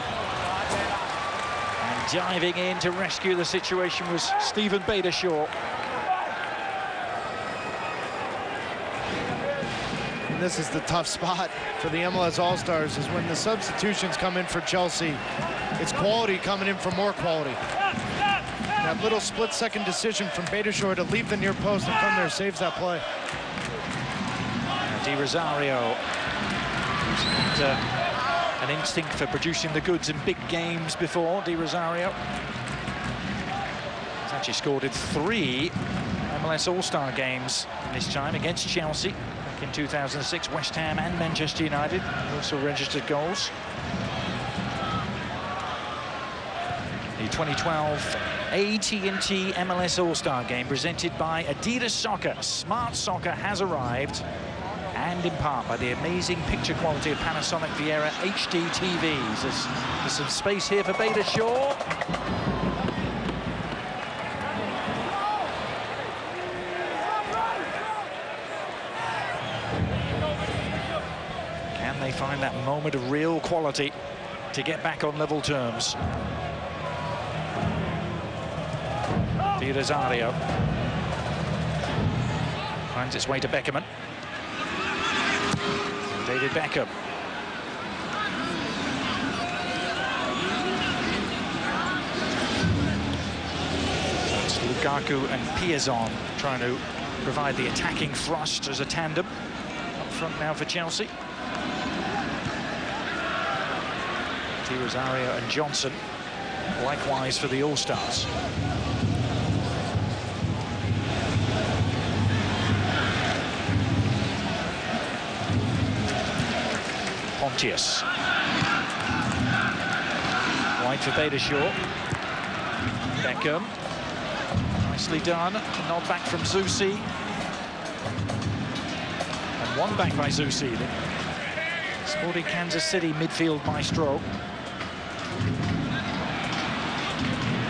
And diving in to rescue the situation was Stephen Beidershaw. And this is the tough spot for the MLS All-Stars, is when the substitutions come in for Chelsea. It's quality coming in for more quality. That little split-second decision from Beidershaw to leave the near post and come there saves that play. Di Rosario, who's had an instinct for producing the goods in big games before. Di Rosario has actually scored in 3 MLS All-Star games in this time against Chelsea back in 2006, West Ham and Manchester United. He also registered goals. The 2012 AT&T MLS All-Star game presented by Adidas Soccer. Smart Soccer has arrived, and in part by the amazing picture quality of Panasonic Viera HD TVs. There's some space here for Beidershaw. Can they find that moment of real quality to get back on level terms? Di Rosario finds its way to Beckerman. David Beckham. It's Lukaku and Piazon trying to provide the attacking thrust as a tandem. Up front now for Chelsea. De Rosario and Johnson. Likewise for the All-Stars. Pontius. Wide for Beitashaw. Beckham. Nicely done. A nod back from Zusi. And one back by Zusi. The Sporting Kansas City midfield maestro.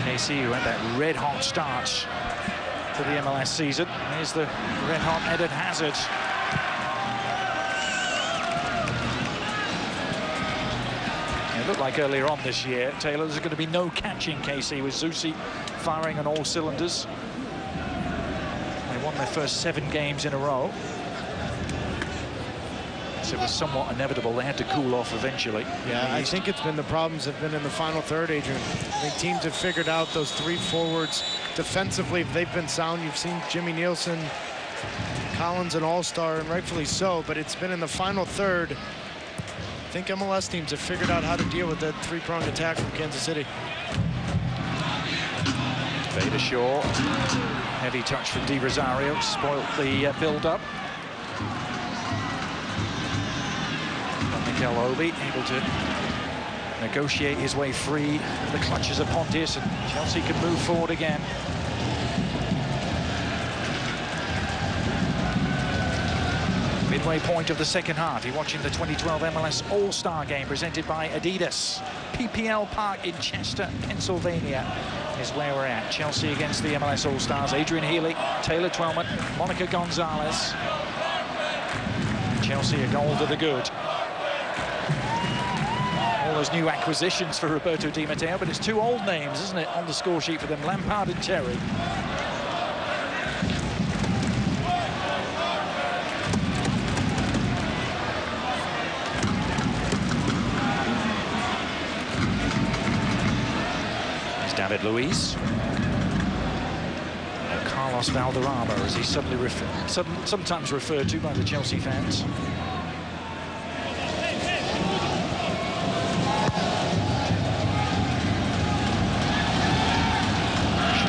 KC, who had that red-hot start to the MLS season. Here's the red-hot Eden Hazard. It looked like earlier on this year, Taylor, there's going to be no catching KC with Zusi firing on all cylinders. They won their first 7 games in a row. So it was somewhat inevitable. They had to cool off eventually. Yeah, I think it's been the problems have been in the final third, Adrian. I think teams have figured out those 3 forwards defensively. They've been sound. You've seen Jimmy Nielsen, Collins, an all-star, and rightfully so, but it's been in the final third. I think MLS teams have figured out how to deal with that 3-pronged attack from Kansas City. Beitashaw, heavy touch from De Rosario, spoilt the build-up. Mikel Obi able to negotiate his way free of the clutches of Pontius, and Chelsea can move forward again. Midway point of the second half. You're watching the 2012 MLS All-Star Game presented by Adidas. PPL Park in Chester, Pennsylvania is where we're at. Chelsea against the MLS All-Stars. Adrian Healy, Taylor Twellman, Monica Gonzalez. Chelsea a goal to the good. All those new acquisitions for Roberto Di Matteo, but it's 2 old names, isn't it, on the score sheet for them, Lampard and Terry. There's David Luiz. Carlos Valderrama, as he's sometimes referred to by the Chelsea fans.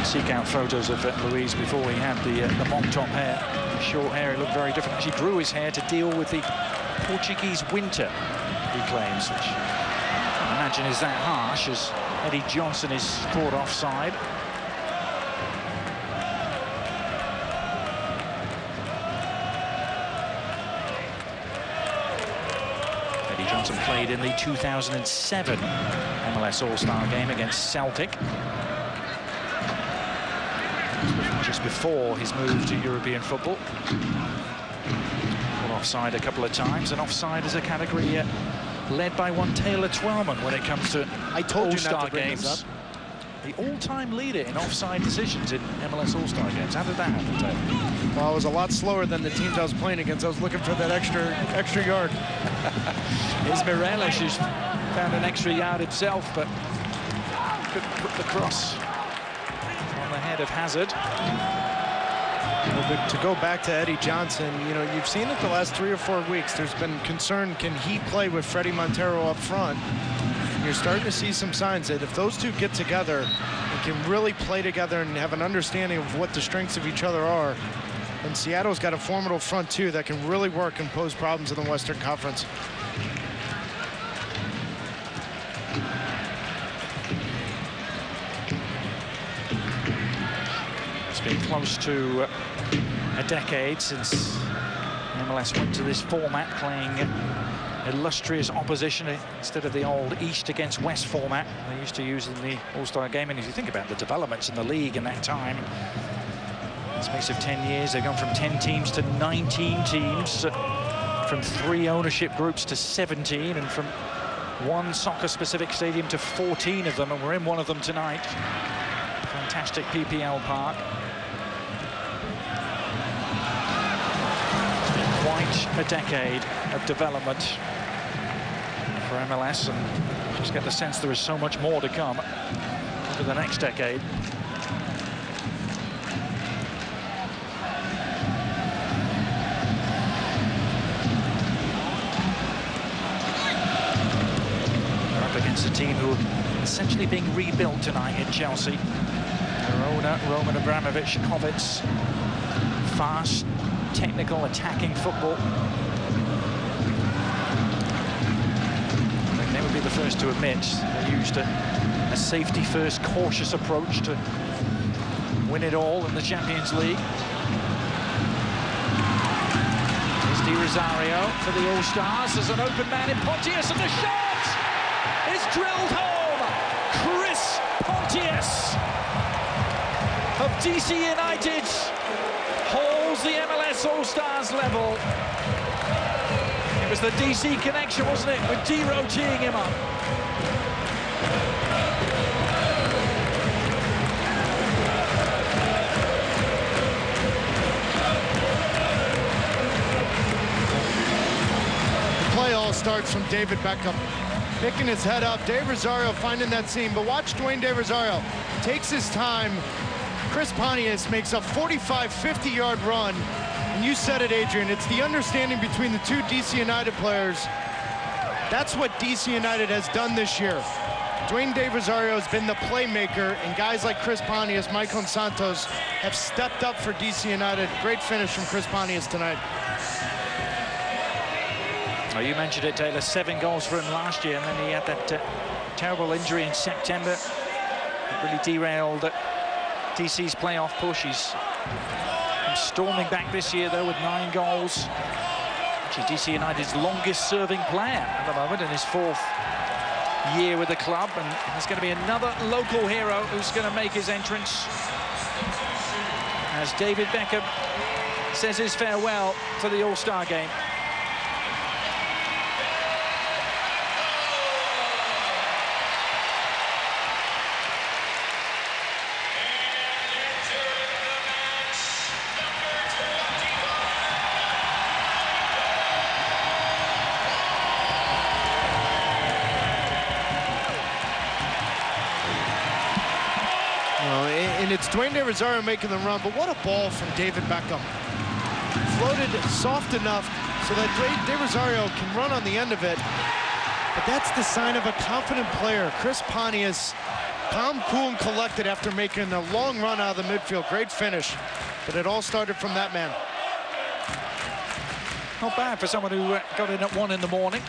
Seek out photos of Luiz before he had the mop top hair. Short hair, it looked very different. Actually grew his hair to deal with the Portuguese winter, he claims, which I imagine is that harsh as Eddie Johnson is caught offside. Eddie Johnson played in the 2007 MLS All-Star Game against Celtic. Just before his move to European football. Well, offside a couple of times, and offside is a category led by one Taylor Twellman when it comes to All-Star games. The all-time leader in offside decisions in MLS All-Star games. How did that happen, Taylor? Well, I was a lot slower than the teams I was playing against. I was looking for that extra yard. Here's Mireles, who's found an extra yard himself, but couldn't put the cross on the head of Hazard. Well, to go back to Eddie Johnson, you know, you've seen it the last 3 or 4 weeks. There's been concern, can he play with Freddie Montero up front? You're starting to see some signs that if those two get together and can really play together and have an understanding of what the strengths of each other are, and Seattle's got a formidable front two that can really work and pose problems in the Western Conference. It's been close to a decade since MLS went to this format, playing illustrious opposition instead of the old East against West format they used to use in the All-Star Game. And if you think about the developments in the league in that time, in the space of 10 years, they've gone from 10 teams to 19 teams, from 3 ownership groups to 17, and from 1 soccer-specific stadium to 14 of them, and we're in one of them tonight. Fantastic PPL Park. It's been quite a decade of development for MLS, and just get the sense there is so much more to come over the next decade. They're up against a team essentially being rebuilt tonight in Chelsea. Their owner, Roman Abramovich, fast, technical, attacking football. They would be the first to admit they used a safety-first, cautious approach to win it all in the Champions League. Here's Di Rosario for the All-Stars. There's an open man in Pontius, and the shot is drilled home. Chris Pontius of DC United holds the MLS All-Stars level. It was the DC connection, wasn't it, with D-Row teeing him up. The play all starts from David Beckham. Picking his head up, Dave Rosario finding that seam, but watch Dwayne De Rosario takes his time. Chris Pontius makes a 45, 50-yard run. And you said it, Adrian, it's the understanding between the two DC United players. That's what DC United has done this year. Dwayne De Rosario has been the playmaker, and guys like Chris Pontius, Michael Santos have stepped up for DC United. Great finish from Chris Pontius tonight. Well, you mentioned it, Taylor, 7 goals for him last year, and then he had that terrible injury in September. It really derailed DC's playoff push. He's storming back this year, though, with 9 goals. Actually, DC United's longest-serving player at the moment in his 4th year with the club, and there's going to be another local hero who's going to make his entrance as David Beckham says his farewell to the All-Star game. And it's Dwayne De Rosario making the run, but what a ball from David Beckham. Floated soft enough so that De Rosario can run on the end of it. But that's the sign of a confident player. Chris Pontius, calm, cool, and collected after making a long run out of the midfield. Great finish, but it all started from that man. Not bad for someone who got in at 1 in the morning.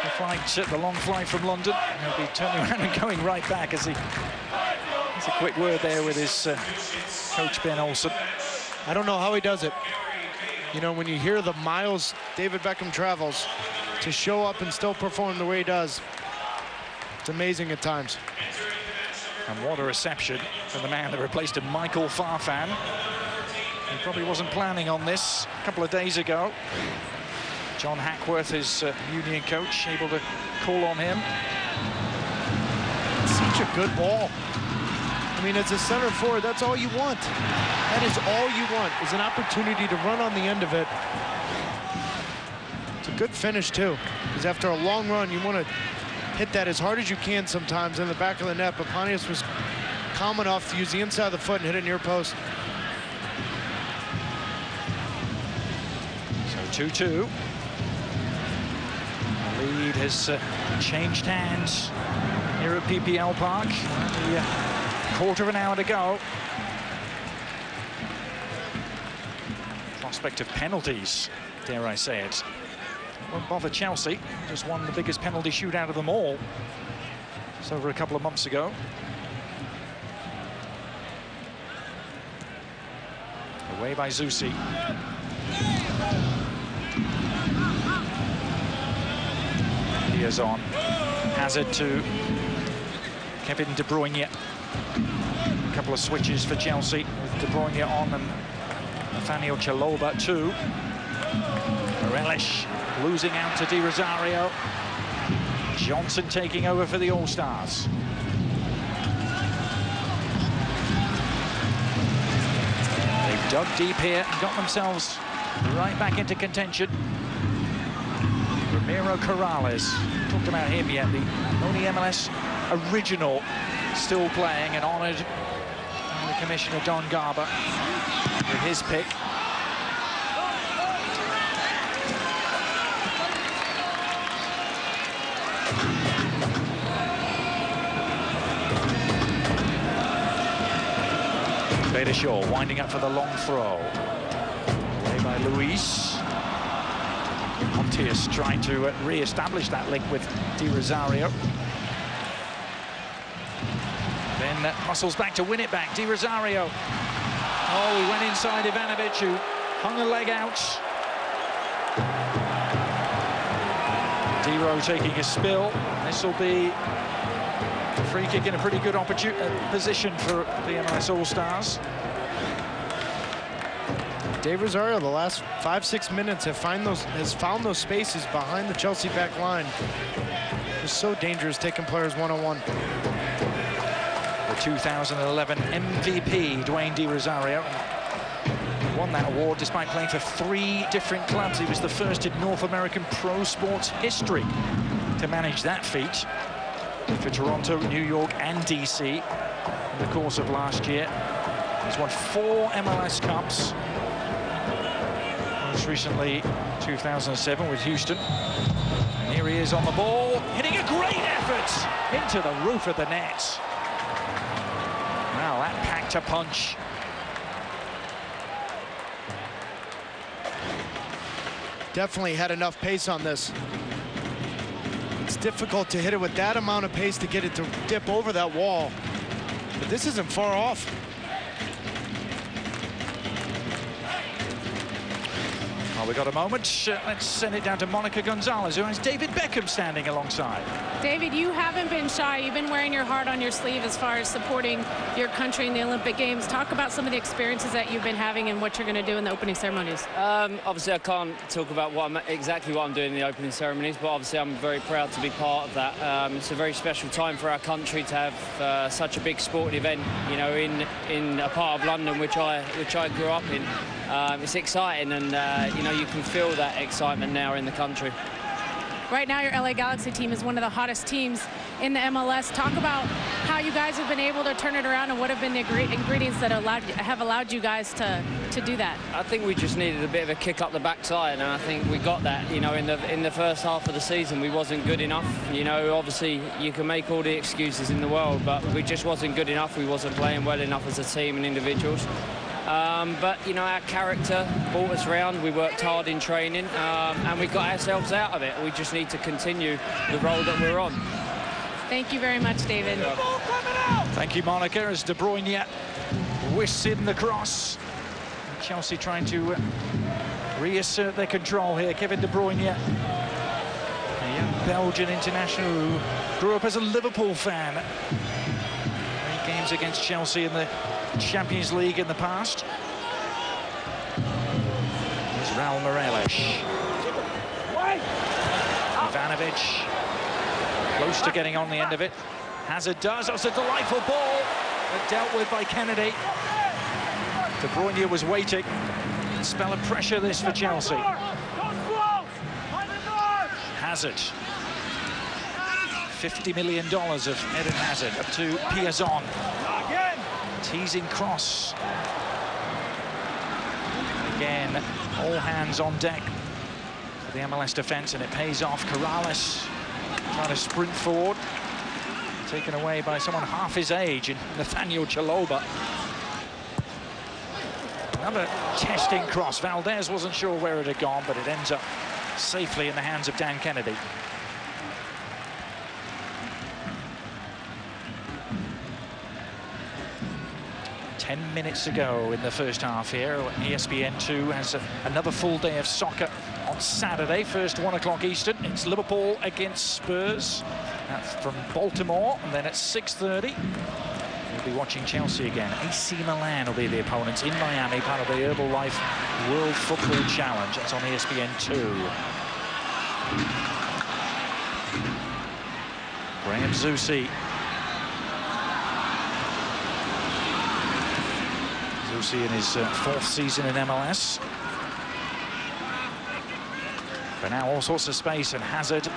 The long flight from London. He'll be turning around and going right back as he... It's a quick word there with his coach, Ben Olsen. I don't know how he does it. You know, when you hear the miles David Beckham travels to show up and still perform the way he does, it's amazing at times. And what a reception for the man that replaced him, Michael Farfan. He probably wasn't planning on this a couple of days ago. John Hackworth, his Union coach, able to call on him. Such a good ball. I mean, as a center forward, that's all you want. That is all you want, is an opportunity to run on the end of it. It's a good finish, too, because after a long run, you want to hit that as hard as you can sometimes in the back of the net, but Pontius was calm enough to use the inside of the foot and hit it near post. So 2-2. The lead has changed hands here at PPL Park. Quarter of an hour to go. Prospect of penalties, dare I say it. Won't bother Chelsea. Just won the biggest penalty shootout of them all. It's over a couple of months ago. Away by Zusi. Here's on. Hazard to Kevin De Bruyne. A couple of switches for Chelsea with De Bruyne on and Nathaniel Chaloba too. Relish losing out to Di Rosario. Johnson taking over for the All-Stars. They've dug deep here and got themselves right back into contention. Ramiro Corrales, talked about him yet, the only MLS original still playing and honoured by the Commissioner Don Garber with his pick. Bader Shaw winding up for the long throw. Away by Luis. Montius trying to re-establish that link with Di Rosario. Then muscles back to win it back. Di Rosario. Oh, he went inside Ivanovic, who hung a leg out. Diro taking a spill. This will be a free kick in a pretty good position for the MLS All-Stars. Dave Rosario, the last 5-6 minutes, has found those spaces behind the Chelsea back line. It's so dangerous taking players one-on-one. The 2011 MVP, Dwayne Di Rosario, won that award despite playing for 3 different clubs. He was the first in North American pro sports history to manage that feat for Toronto, New York, and DC in the course of last year. He's won 4 MLS Cups. Most recently, 2007 with Houston. And here he is on the ball, hitting a great effort into the roof of the net. Wow, that packed a punch. Definitely had enough pace on this. It's difficult to hit it with that amount of pace to get it to dip over that wall. But this isn't far off. Well, we've got a moment. Let's send it down to Monica Gonzalez, who has David Beckham standing alongside. David, you haven't been shy. You've been wearing your heart on your sleeve as far as supporting your country in the Olympic Games. Talk about some of the experiences that you've been having and what you're going to do in the opening ceremonies. Obviously, I can't talk about exactly what I'm doing in the opening ceremonies, but obviously I'm very proud to be part of that. It's a very special time for our country to have such a big sporting event, you know, in a part of London which I grew up in. It's exciting, and you know, you can feel that excitement now in the country. Right now, your LA Galaxy team is one of the hottest teams in the MLS. Talk about how you guys have been able to turn it around and what have been the ingredients that have allowed you guys to do that. I think we just needed a bit of a kick up the backside, and I think we got that. You know, in the first half of the season, we wasn't good enough. You know, obviously you can make all the excuses in the world, but we just wasn't good enough. We wasn't playing well enough as a team and individuals. But, you know, our character brought us round. We worked hard in training, and we got ourselves out of it. We just need to continue the role that we're on. Thank you very much, David. Thank you, Monica, as De Bruyne whisks in the cross. Chelsea trying to reassert their control here. Kevin De Bruyne, a young Belgian international who grew up as a Liverpool fan. 8 games against Chelsea in the Champions League in the past. There's Raul Morelos. Ivanovic close to getting on the end of it. Hazard does. That's a delightful ball, but dealt with by Kennedy. De Bruyne was waiting. Spell of pressure this for Chelsea. Hazard. $50 million of Eden Hazard up to Piazon. Teasing cross. Again, all hands on deck for the MLS defense, and it pays off. Corrales trying to sprint forward. Taken away by someone half his age in Nathaniel Chaloba. Another testing cross. Valdez wasn't sure where it had gone, but it ends up safely in the hands of Dan Kennedy. Ten minutes ago in the first half here. ESPN 2 has another full day of soccer on Saturday. First 1 o'clock Eastern. It's Liverpool against Spurs. That's from Baltimore. And then at 6:30, we'll be watching Chelsea again. AC Milan will be the opponents in Miami, part of the Herbalife World Football Challenge. That's on ESPN 2. Graham Zusi. Zusi in his 4th season in MLS. But now all sorts of space, and Hazard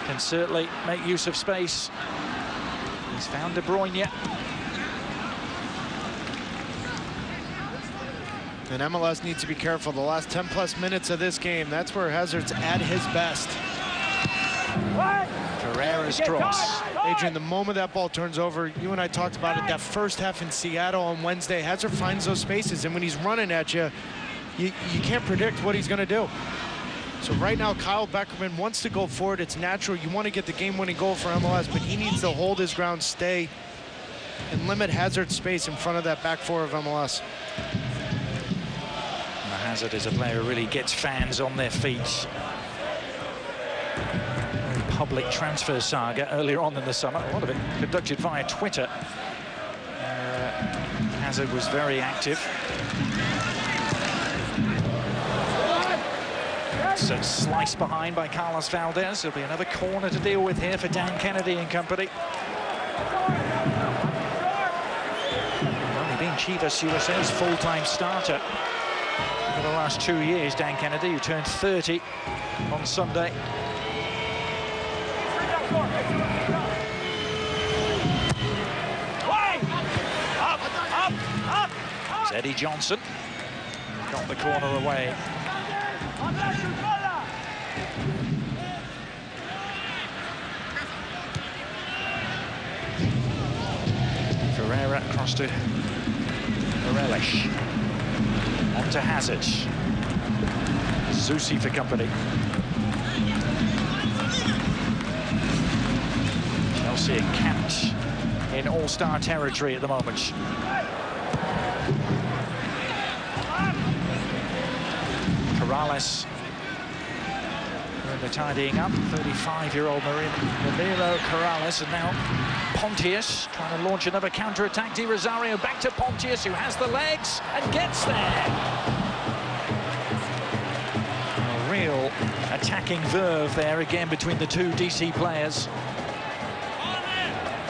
can certainly make use of space. He's found De Bruyne. And MLS needs to be careful. The last 10+ minutes of this game, that's where Hazard's at his best. Ferreira's cross. Adrian, the moment that ball turns over, you and I talked about it, that first half in Seattle on Wednesday, Hazard finds those spaces, and when he's running at you, you can't predict what he's going to do. So right now, Kyle Beckerman wants to go forward. It's natural. You want to get the game-winning goal for MLS, but he needs to hold his ground, stay, and limit Hazard's space in front of that back four of MLS. Hazard is a player who really gets fans on their feet. Public transfer saga earlier on in the summer, a lot of it conducted via Twitter. Hazard was very active. So sliced behind by Carlos Valdez. There'll be another corner to deal with here for Dan Kennedy and company. Only been Chivas USA's full-time starter for the last 2 years, Dan Kennedy, who turned 30 on Sunday. It's Eddie Johnson. Got the corner away. Ferreira across to Morelos. On to Hazard. Zusi for company. Chelsea encamped in all-star territory at the moment. Corrales doing the tidying up. 35-year-old Ramiro Corrales, and now Pontius trying to launch another counter-attack. Di Rosario back to Pontius, who has the legs and gets there. A real attacking verve there again between the two DC players.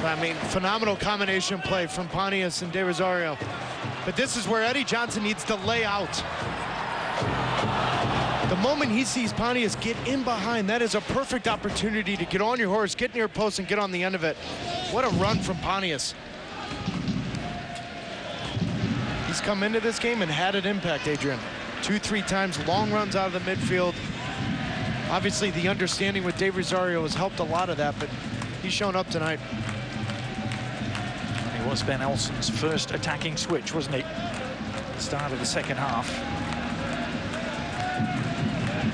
I mean, phenomenal combination play from Pontius and De Rosario. But this is where Eddie Johnson needs to lay out. The moment he sees Pontius get in behind, that is a perfect opportunity to get on your horse, get near your post, and get on the end of it. What a run from Pontius. He's come into this game and had an impact, Adrian. 2-3 times, long runs out of the midfield. Obviously, the understanding with De Rosario has helped a lot of that, but he's shown up tonight. It was Ben Olsen's first attacking switch, wasn't he? At the start of the second half.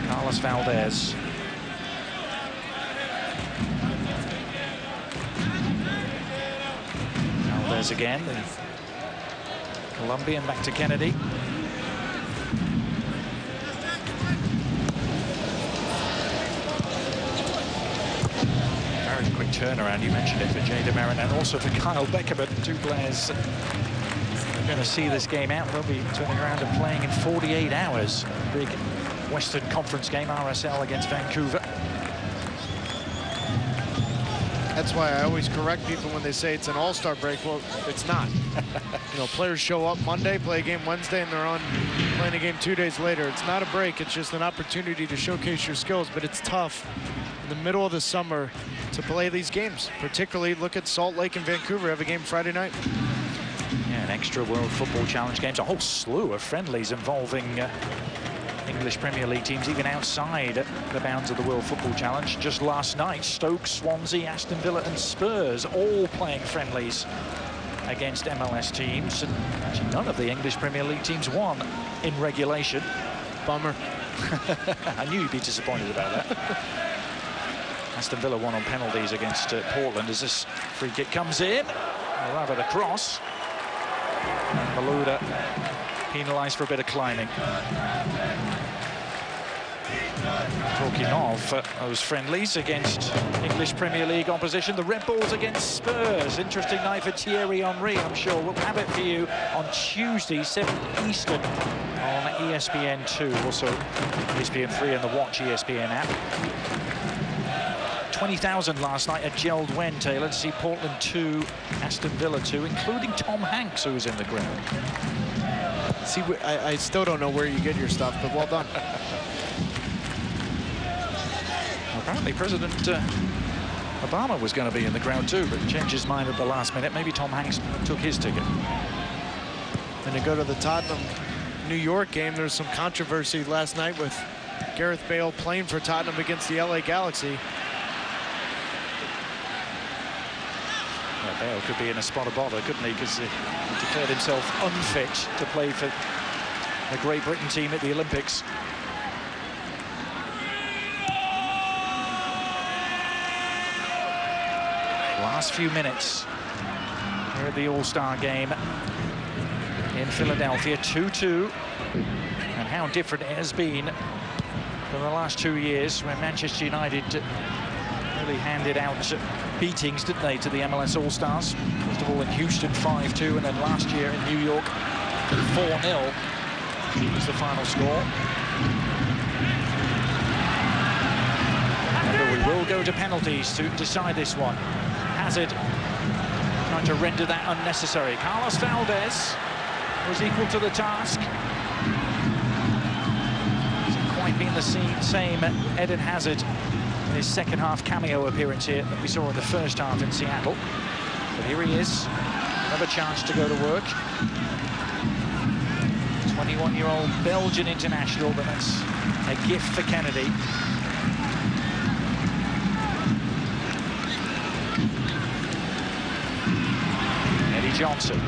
Carlos Valdez. Valdez again. The Colombian back to Kennedy. Very quick turnaround. You mentioned it for Jada Marin and also for Kyle Beckerman. Two players are going to see this game out. They'll be turning around and playing in 48 hours. Big Western Conference game, RSL against Vancouver. That's why I always correct people when they say it's an all-star break. Well, it's not. You know, players show up Monday, play a game Wednesday, and they're on playing a game 2 days later. It's not a break. It's just an opportunity to showcase your skills, but it's tough in the middle of the summer to play these games. Particularly, look at Salt Lake and Vancouver have a game Friday night. Yeah, an extra World Football Challenge games, a whole slew of friendlies involving English Premier League teams, even outside the bounds of the World Football Challenge. Just last night, Stoke, Swansea, Aston Villa and Spurs all playing friendlies against MLS teams. And actually, none of the English Premier League teams won in regulation. Bummer. I knew you'd be disappointed about that. Aston Villa won on penalties against Portland as this free kick comes in. Or rather, the cross. And Malouda penalised for a bit of climbing. Talking of those friendlies against English Premier League opposition, the Red Bulls against Spurs. Interesting night for Thierry Henry, I'm sure. We'll have it for you on Tuesday, 7 Eastern on ESPN 2. Also, ESPN 3 and the Watch ESPN app. 20,000 last night at Gerald Wen, Taylor, to see Portland 2, Aston Villa 2, including Tom Hanks, who was in the ground. See, I still don't know where you get your stuff, but well done. Apparently, President Obama was going to be in the ground too, but changed his mind at the last minute. Maybe Tom Hanks took his ticket. And to go to the Tottenham-New York game, there was some controversy last night with Gareth Bale playing for Tottenham against the LA Galaxy. Bale could be in a spot of bother, couldn't he? Because he declared himself unfit to play for the Great Britain team at the Olympics. Last few minutes here at the All-Star game in Philadelphia, 2-2. And how different it has been from the last 2 years when Manchester United really handed out beatings, didn't they, to the MLS All-Stars? First of all in Houston, 5-2, and then last year in New York, 4-0 was the final score. And we will go to penalties to decide this one. Hazard trying to render that unnecessary. Carlos Valdez was equal to the task. Hasn't quite been the same Eden Hazard in his second half cameo appearance here that we saw in the first half in Seattle. But here he is, another chance to go to work. 21-year-old Belgian international, but that's a gift for Kennedy. Eddie Johnson.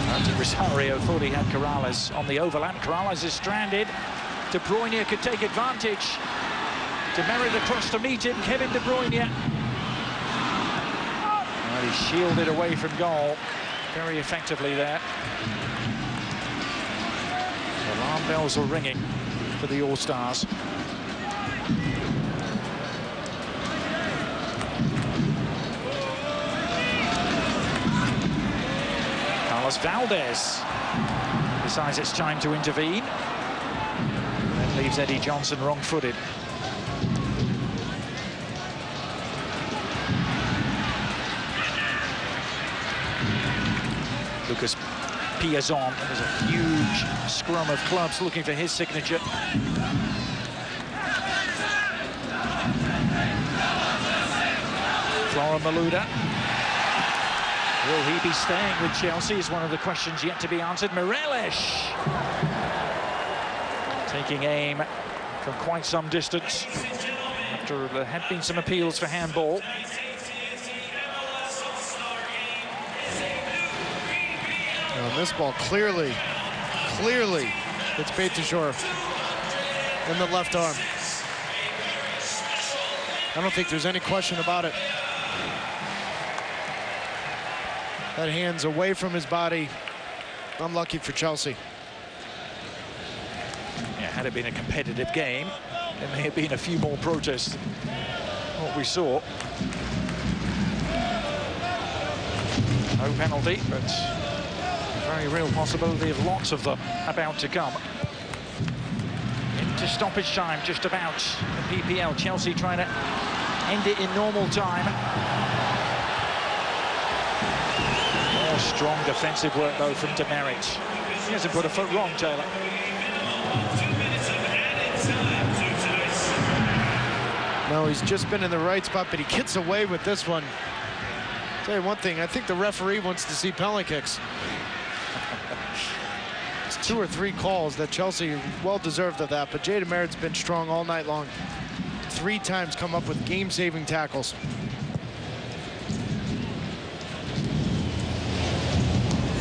Andy Rosario thought he had Corrales on the overlap. Corrales is stranded. De Bruyne could take advantage. Demerit across to meet him. Kevin De Bruyne. And he shielded away from goal very effectively there. Alarm bells are ringing for the All-Stars. Carlos Valdez decides it's time to intervene. That leaves Eddie Johnson wrong-footed. Lucas Piazon. There's a huge scrum of clubs looking for his signature. Flora Malouda. Will he be staying with Chelsea is one of the questions yet to be answered. Mireles taking aim from quite some distance after there had been some appeals for handball. On this ball, clearly, it's Beitashour in the left arm. I don't think there's any question about it. That hand's away from his body. Unlucky for Chelsea. Yeah, had it been a competitive game, there may have been a few more protests than what we saw. No penalty, but very real possibility of lots of them about to come. Into stoppage time, just about. The PPL, Chelsea trying to end it in normal time. More strong defensive work, though, from Demerit. He hasn't put a foot wrong, Taylor. No, he's just been in the right spot, but he gets away with this one. I'll tell you one thing, I think the referee wants to see penalty kicks. It's 2 or 3 calls that Chelsea well deserved of that, but Jay Demerit's been strong all night long. 3 times come up with game-saving tackles.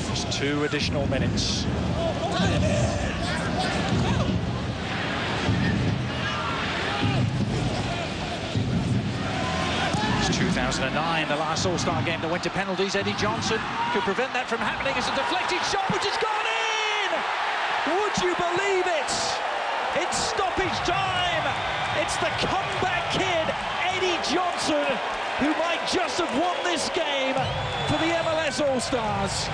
Just 2 additional minutes. It's 2009, the last All-Star game that went to penalties. Eddie Johnson could prevent that from happening as a deflected shot, which has gone in! Would you believe it? It's stoppage time. It's the comeback kid, Eddie Johnson, who might just have won this game for the MLS All-Stars.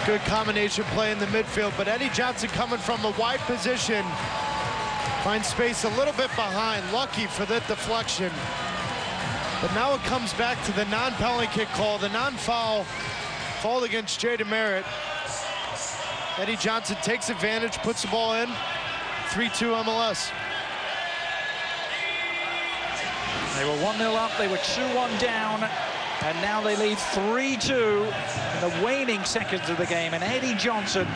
Good combination play in the midfield, but Eddie Johnson coming from a wide position finds space a little bit behind. Lucky for that deflection. But now it comes back to the non-penalty kick call, the non-foul, against Jay Demerit. Eddie Johnson takes advantage, puts the ball in. 3-2 MLS. They were 1-0 up, they were 2-1 down, and now they lead 3-2 in the waning seconds of the game. And Eddie Johnson,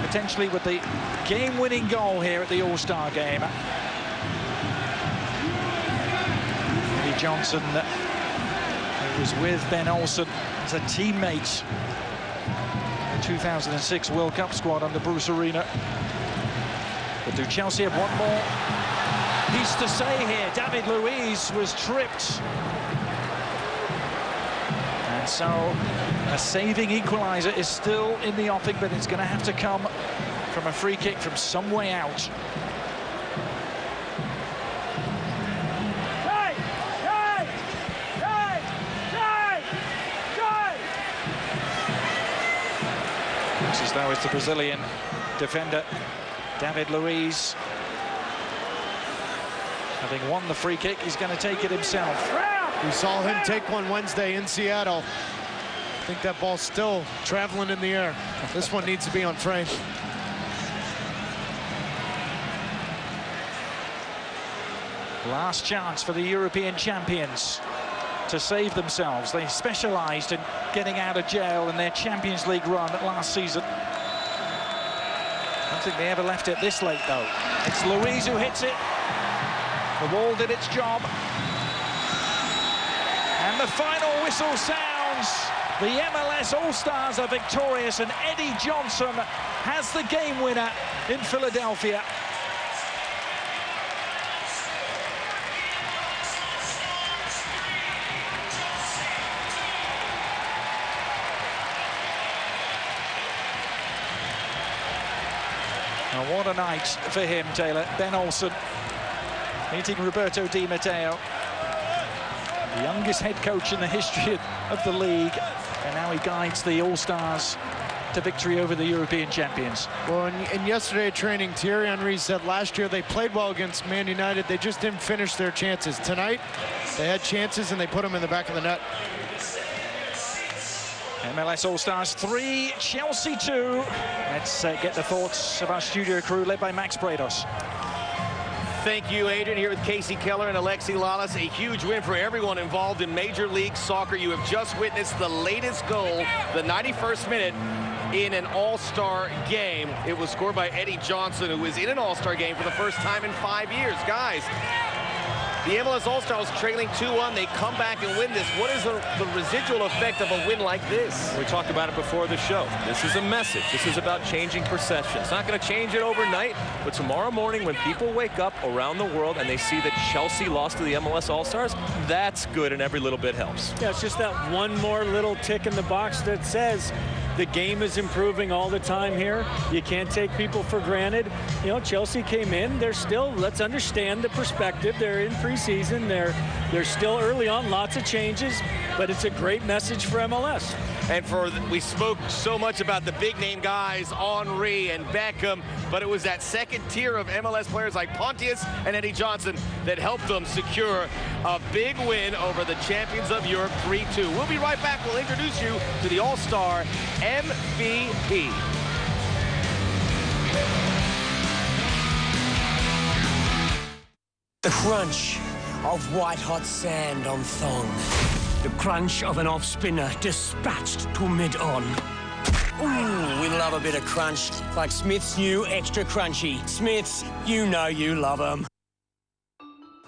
potentially with the game-winning goal here at the All-Star game. Eddie Johnson, who was with Ben Olsen as a teammate in the 2006 World Cup squad under Bruce Arena. But do Chelsea have one more piece to say here? David Luiz was tripped. And so a saving equaliser is still in the offing, but it's going to have to come from a free kick from some way out. Looks as though it's the Brazilian defender David Luiz, having won the free kick, he's going to take it himself. We saw him take one Wednesday in Seattle. I think that ball's still traveling in the air. This one needs to be on frame. Last chance for the European champions to save themselves. They specialised in getting out of jail in their Champions League run last season. I don't think they ever left it this late, though. It's Luiz who hits it. The ball did its job. And the final whistle sounds. The MLS All-Stars are victorious, and Eddie Johnson has the game winner in Philadelphia. Now, what a night for him, Taylor. Ben Olsen meeting Roberto Di Matteo, the youngest head coach in the history of the league, and now he guides the All-Stars to victory over the European champions. Well, in yesterday training, Thierry Henry said last year they played well against Man United. They just didn't finish their chances. Tonight, they had chances and they put them in the back of the net. MLS All-Stars 3, Chelsea 2. Let's get the thoughts of our studio crew led by Max Prados. Thank you, Adrian, here with Casey Keller and Alexi Lalas. A huge win for everyone involved in Major League Soccer. You have just witnessed the latest goal, the 91st minute, in an All-Star game. It was scored by Eddie Johnson, who was in an All-Star game for the first time in 5 years. Guys, the MLS All-Stars trailing 2-1. They come back and win this. What is the residual effect of a win like this? We talked about it before the show. This is a message. This is about changing perception. It's not going to change it overnight, but tomorrow morning when people wake up around the world and they see that Chelsea lost to the MLS All-Stars, that's good, and every little bit helps. Yeah, it's just that one more little tick in the box that says the game is improving all the time here. You can't take people for granted. You know, Chelsea came in. They're still, let's understand the perspective. They're in preseason. They're still early on, lots of changes, but it's a great message for MLS. And we spoke so much about the big name guys, Henry and Beckham, but it was that second tier of MLS players like Pontius and Eddie Johnson that helped them secure a big win over the champions of Europe, 3-2. We'll be right back. We'll introduce you to the All-Star MVP. The crunch of white-hot sand on thong. The crunch of an off-spinner dispatched to mid-on. Ooh, we love a bit of crunch, like Smith's new Extra Crunchy. Smith's, you know you love them.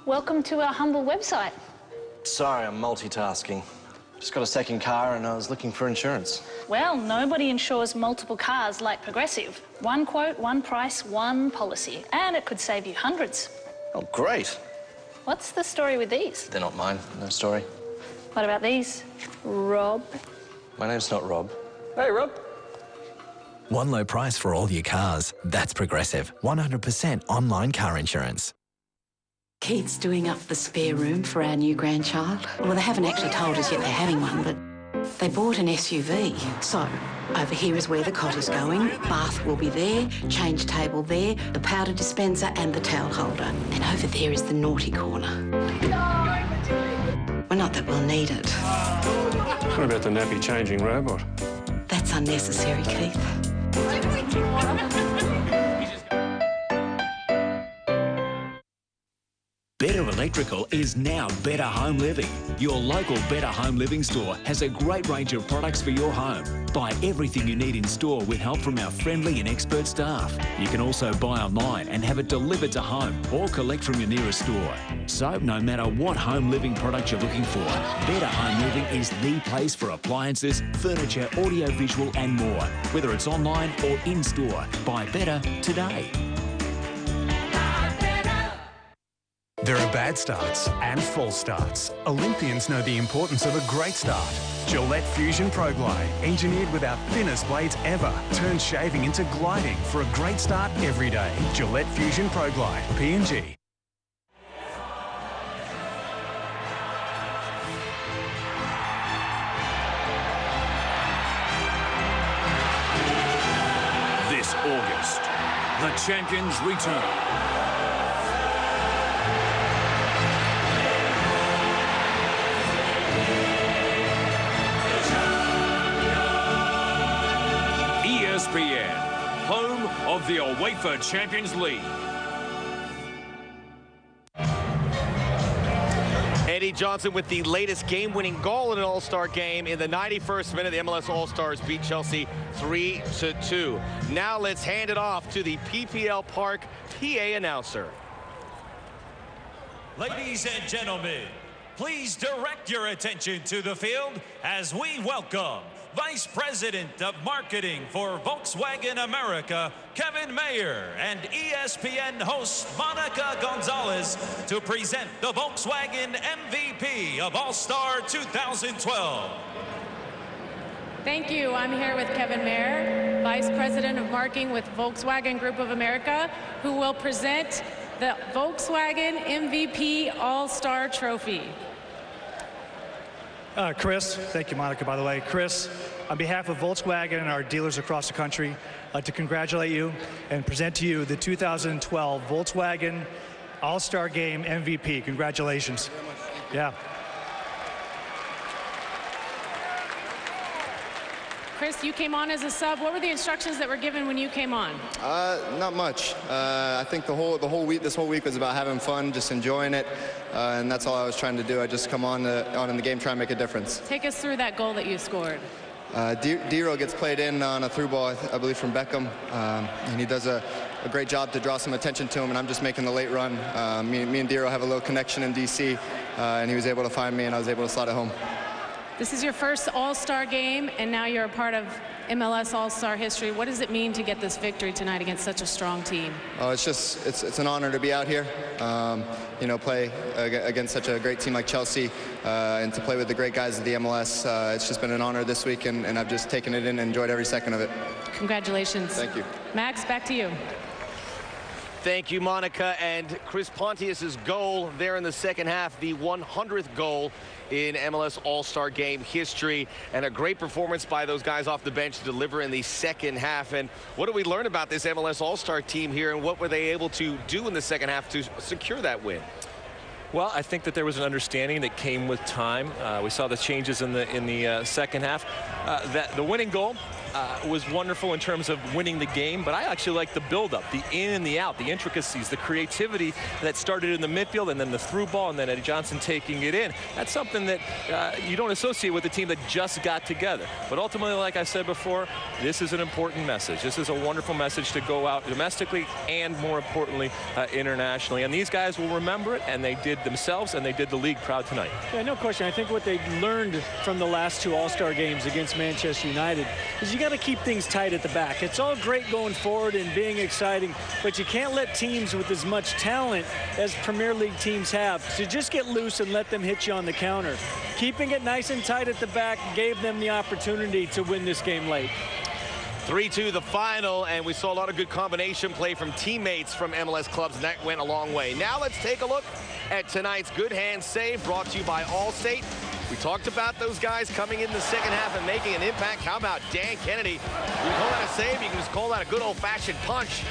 Welcome to our humble website. Sorry, I'm multitasking. Just got a second car and I was looking for insurance. Well, nobody insures multiple cars like Progressive. One quote, one price, one policy. And it could save you hundreds. Oh, great. What's the story with these? They're not mine. No story. What about these? Rob? My name's not Rob. Hey, Rob. One low price for all your cars. That's Progressive. 100% online car insurance. Keith's doing up the spare room for our new grandchild. Well, they haven't actually told us yet they're having one, but they bought an SUV. So, over here is where the cot is going. Bath will be there, change table there, the powder dispenser and the towel holder. And over there is the naughty corner. Well, not that we'll need it. What about the nappy changing robot? That's unnecessary, Keith. Better Electrical is now Better Home Living. Your local Better Home Living store has a great range of products for your home. Buy everything you need in store with help from our friendly and expert staff. You can also buy online and have it delivered to home or collect from your nearest store. So no matter what home living product you're looking for, Better Home Living is the place for appliances, furniture, audio-visual and more. Whether it's online or in store, buy Better today. There are bad starts and false starts. Olympians know the importance of a great start. Gillette Fusion Pro Glide, engineered with our thinnest blades ever, turns shaving into gliding for a great start every day. Gillette Fusion Pro Glide, P&G. This August, the champions return. ESPN, home of the UEFA Champions League. Eddie Johnson with the latest game-winning goal in an All-Star game. In the 91st minute, the MLS All-Stars beat Chelsea 3-2. Now let's hand it off to the PPL Park PA announcer. Ladies and gentlemen, please direct your attention to the field as we welcome Vice President of Marketing for Volkswagen America, Kevin Mayer, and ESPN host Monica Gonzalez to present the Volkswagen MVP of All-Star 2012. Thank you. I'm here with Kevin Mayer, Vice President of Marketing with Volkswagen Group of America, who will present the Volkswagen MVP All-Star Trophy. Chris, thank you, Monica, by the way. Chris, on behalf of Volkswagen and our dealers across the country, I'd like to congratulate you and present to you the 2012 Volkswagen All-Star Game MVP. Congratulations. Yeah. Chris, you came on as a sub. What were the instructions that were given when you came on? Not much. I think this whole week was about having fun, just enjoying it, and that's all I was trying to do. I just come on in the game, try and make a difference. Take us through that goal that you scored. Dero gets played in on a through ball, I believe, from Beckham, and he does a great job to draw some attention to him, and I'm just making the late run. Me and Dero have a little connection in D.C., and he was able to find me, and I was able to slot it home. This is your first All-Star game, and now you're a part of MLS All-Star history. What does it mean to get this victory tonight against such a strong team? Oh, it's an honor to be out here, play against such a great team like Chelsea, and to play with the great guys of the MLS. It's just been an honor this week, and I've just taken it in and enjoyed every second of it. Congratulations. Thank you. Max, back to you. Thank you, Monica. And Chris Pontius's goal there in the second half, the 100th goal in MLS All-Star Game history, and a great performance by those guys off the bench to deliver in the second half. And what do we learn about this MLS All-Star team here, and what were they able to do in the second half to secure that win? Well, I think that there was an understanding that came with time. We saw the changes in the second half. That the winning goal was wonderful in terms of winning the game, but I actually like the build-up, the in and the out, the intricacies, the creativity that started in the midfield, and then the through ball, and then Eddie Johnson taking it in. That's something that you don't associate with a team that just got together. But ultimately, like I said before, this is an important message. This is a wonderful message to go out domestically and, more importantly, internationally. And these guys will remember it, and they did themselves, and they did the league proud tonight. Yeah, no question. I think what they learned from the last two All-Star games against Manchester United is you got to keep things tight at the back. It's all great going forward and being exciting, but you can't let teams with as much talent as Premier League teams have to just get loose and let them hit you on the counter. Keeping it nice and tight at the back gave them the opportunity to win this game late. 3-2 the final, and we saw a lot of good combination play from teammates from MLS clubs, and that went a long way. Now let's take a look at tonight's good hand save, brought to you by Allstate. We talked about those guys coming in the second half and making an impact. How about Dan Kennedy? You can call that a save, you can just call that a good old-fashioned punch,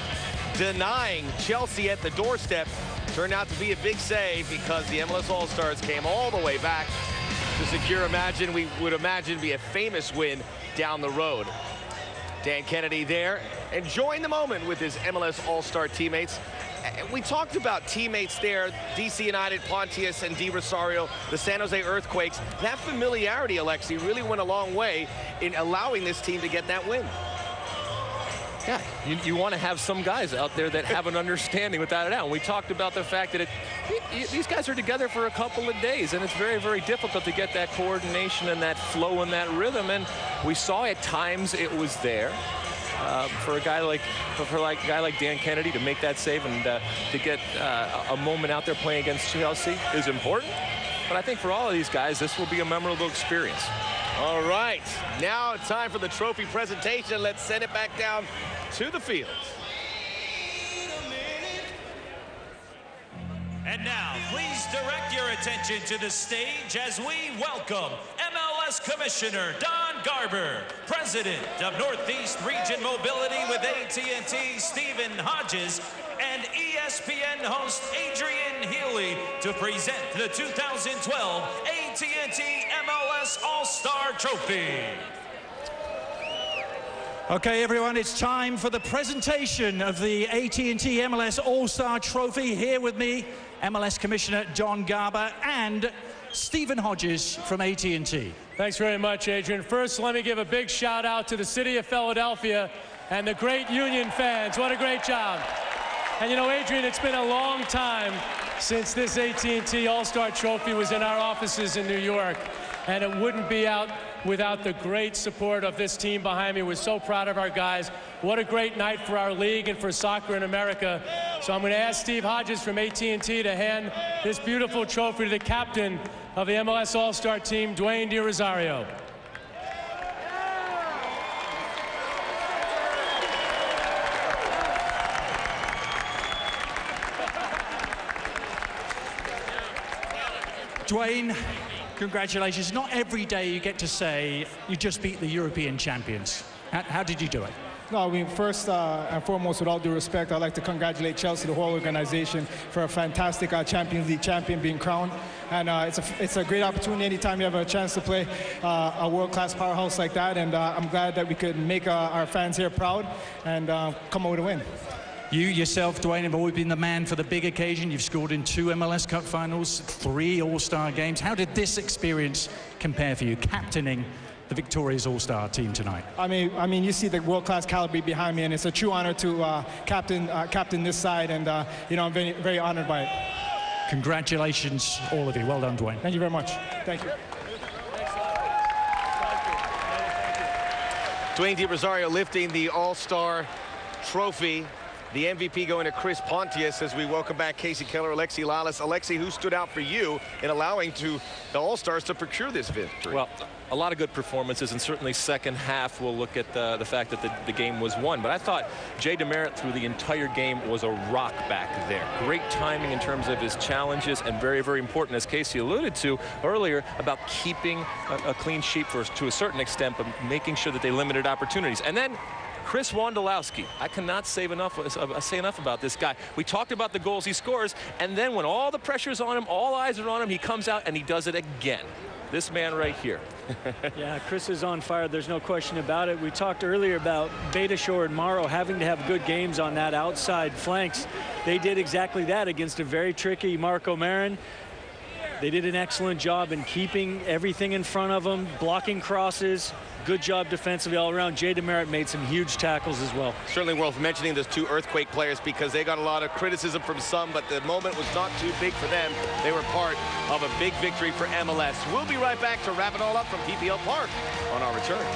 denying Chelsea at the doorstep. Turned out to be a big save because the MLS All-Stars came all the way back to secure, we would imagine, be a famous win down the road. Dan Kennedy there, enjoying the moment with his MLS All-Star teammates. We talked about teammates there, DC United, Pontius, and Di Rosario, the San Jose Earthquakes. That familiarity, Alexi, really went a long way in allowing this team to get that win. Yeah, you want to have some guys out there that have an understanding, without a doubt. And we talked about the fact that these guys are together for a couple of days, and it's very, very difficult to get that coordination and that flow and that rhythm. And we saw at times it was there. For a guy like Dan Kennedy to make that save and to get a moment out there playing against Chelsea is important. But I think for all of these guys, this will be a memorable experience. All right, now it's time for the trophy presentation. Let's send it back down to the field. And now, please direct your attention to the stage as we welcome MLS Commissioner Don Garber, President of Northeast Region Mobility with AT&T Stephen Hodges, and ESPN host Adrian Healy to present the 2012 AT&T MLS All-Star Trophy. Okay, everyone, it's time for the presentation of the AT&T MLS All-Star Trophy. Here with me, MLS Commissioner Don Garber and Stephen Hodges from AT&T. Thanks very much, Adrian. First, let me give a big shout out to the city of Philadelphia and the great Union fans. What a great job. And you know, Adrian, it's been a long time since this AT&T All-Star Trophy was in our offices in New York, and it wouldn't be out without the great support of this team behind me. We're so proud of our guys. What a great night for our league and for soccer in America. So I'm going to ask Steve Hodges from AT&T to hand this beautiful trophy to the captain of the MLS All-Star team, Dwayne Di Rosario. Dwayne, congratulations. Not every day you get to say you just beat the European champions. How did you do it? No, I mean, first and foremost, with all due respect, I'd like to congratulate Chelsea, the whole organization, for a fantastic Champions League champion being crowned. And it's a great opportunity anytime you have a chance to play a world-class powerhouse like that. And I'm glad that we could make our fans here proud and come out with a win. You yourself, Dwayne, have always been the man for the big occasion. You've scored in 2 MLS Cup finals, 3 All-Star games. How did this experience compare for you, captaining the victorious All-Star team tonight? I mean, you see the world-class caliber behind me, and it's a true honor to captain this side, and you know, I'm very, very honored by it. Congratulations, all of you. Well done, Dwayne. Thank you very much. Thank you. Dwayne Di Rosario lifting the All-Star Trophy. The MVP going to Chris Pontius as we welcome back Casey Keller, Alexi Lalas. Alexi, who stood out for you in allowing the All-Stars to procure this victory? Well, a lot of good performances, and certainly second half we'll look at the fact that the game was won. But I thought Jay DeMerit through the entire game was a rock back there. Great timing in terms of his challenges, and very, very important, as Casey alluded to earlier, about keeping a clean sheet to a certain extent, but making sure that they limited opportunities. And then Chris Wondolowski, I cannot say enough about this guy. We talked about the goals he scores, and then when all the pressure's on him, all eyes are on him, he comes out and he does it again. This man right here. Yeah, Chris is on fire. There's no question about it. We talked earlier about Beitashour and Morrow having to have good games on that outside flanks. They did exactly that against a very tricky Marco Marin. They did an excellent job in keeping everything in front of them, blocking crosses. Good job defensively all around. Jay DeMerit made some huge tackles as well. Certainly worth mentioning those 2 Earthquake players because they got a lot of criticism from some, but the moment was not too big for them. They were part of a big victory for MLS. We'll be right back to wrap it all up from PPL Park on our return.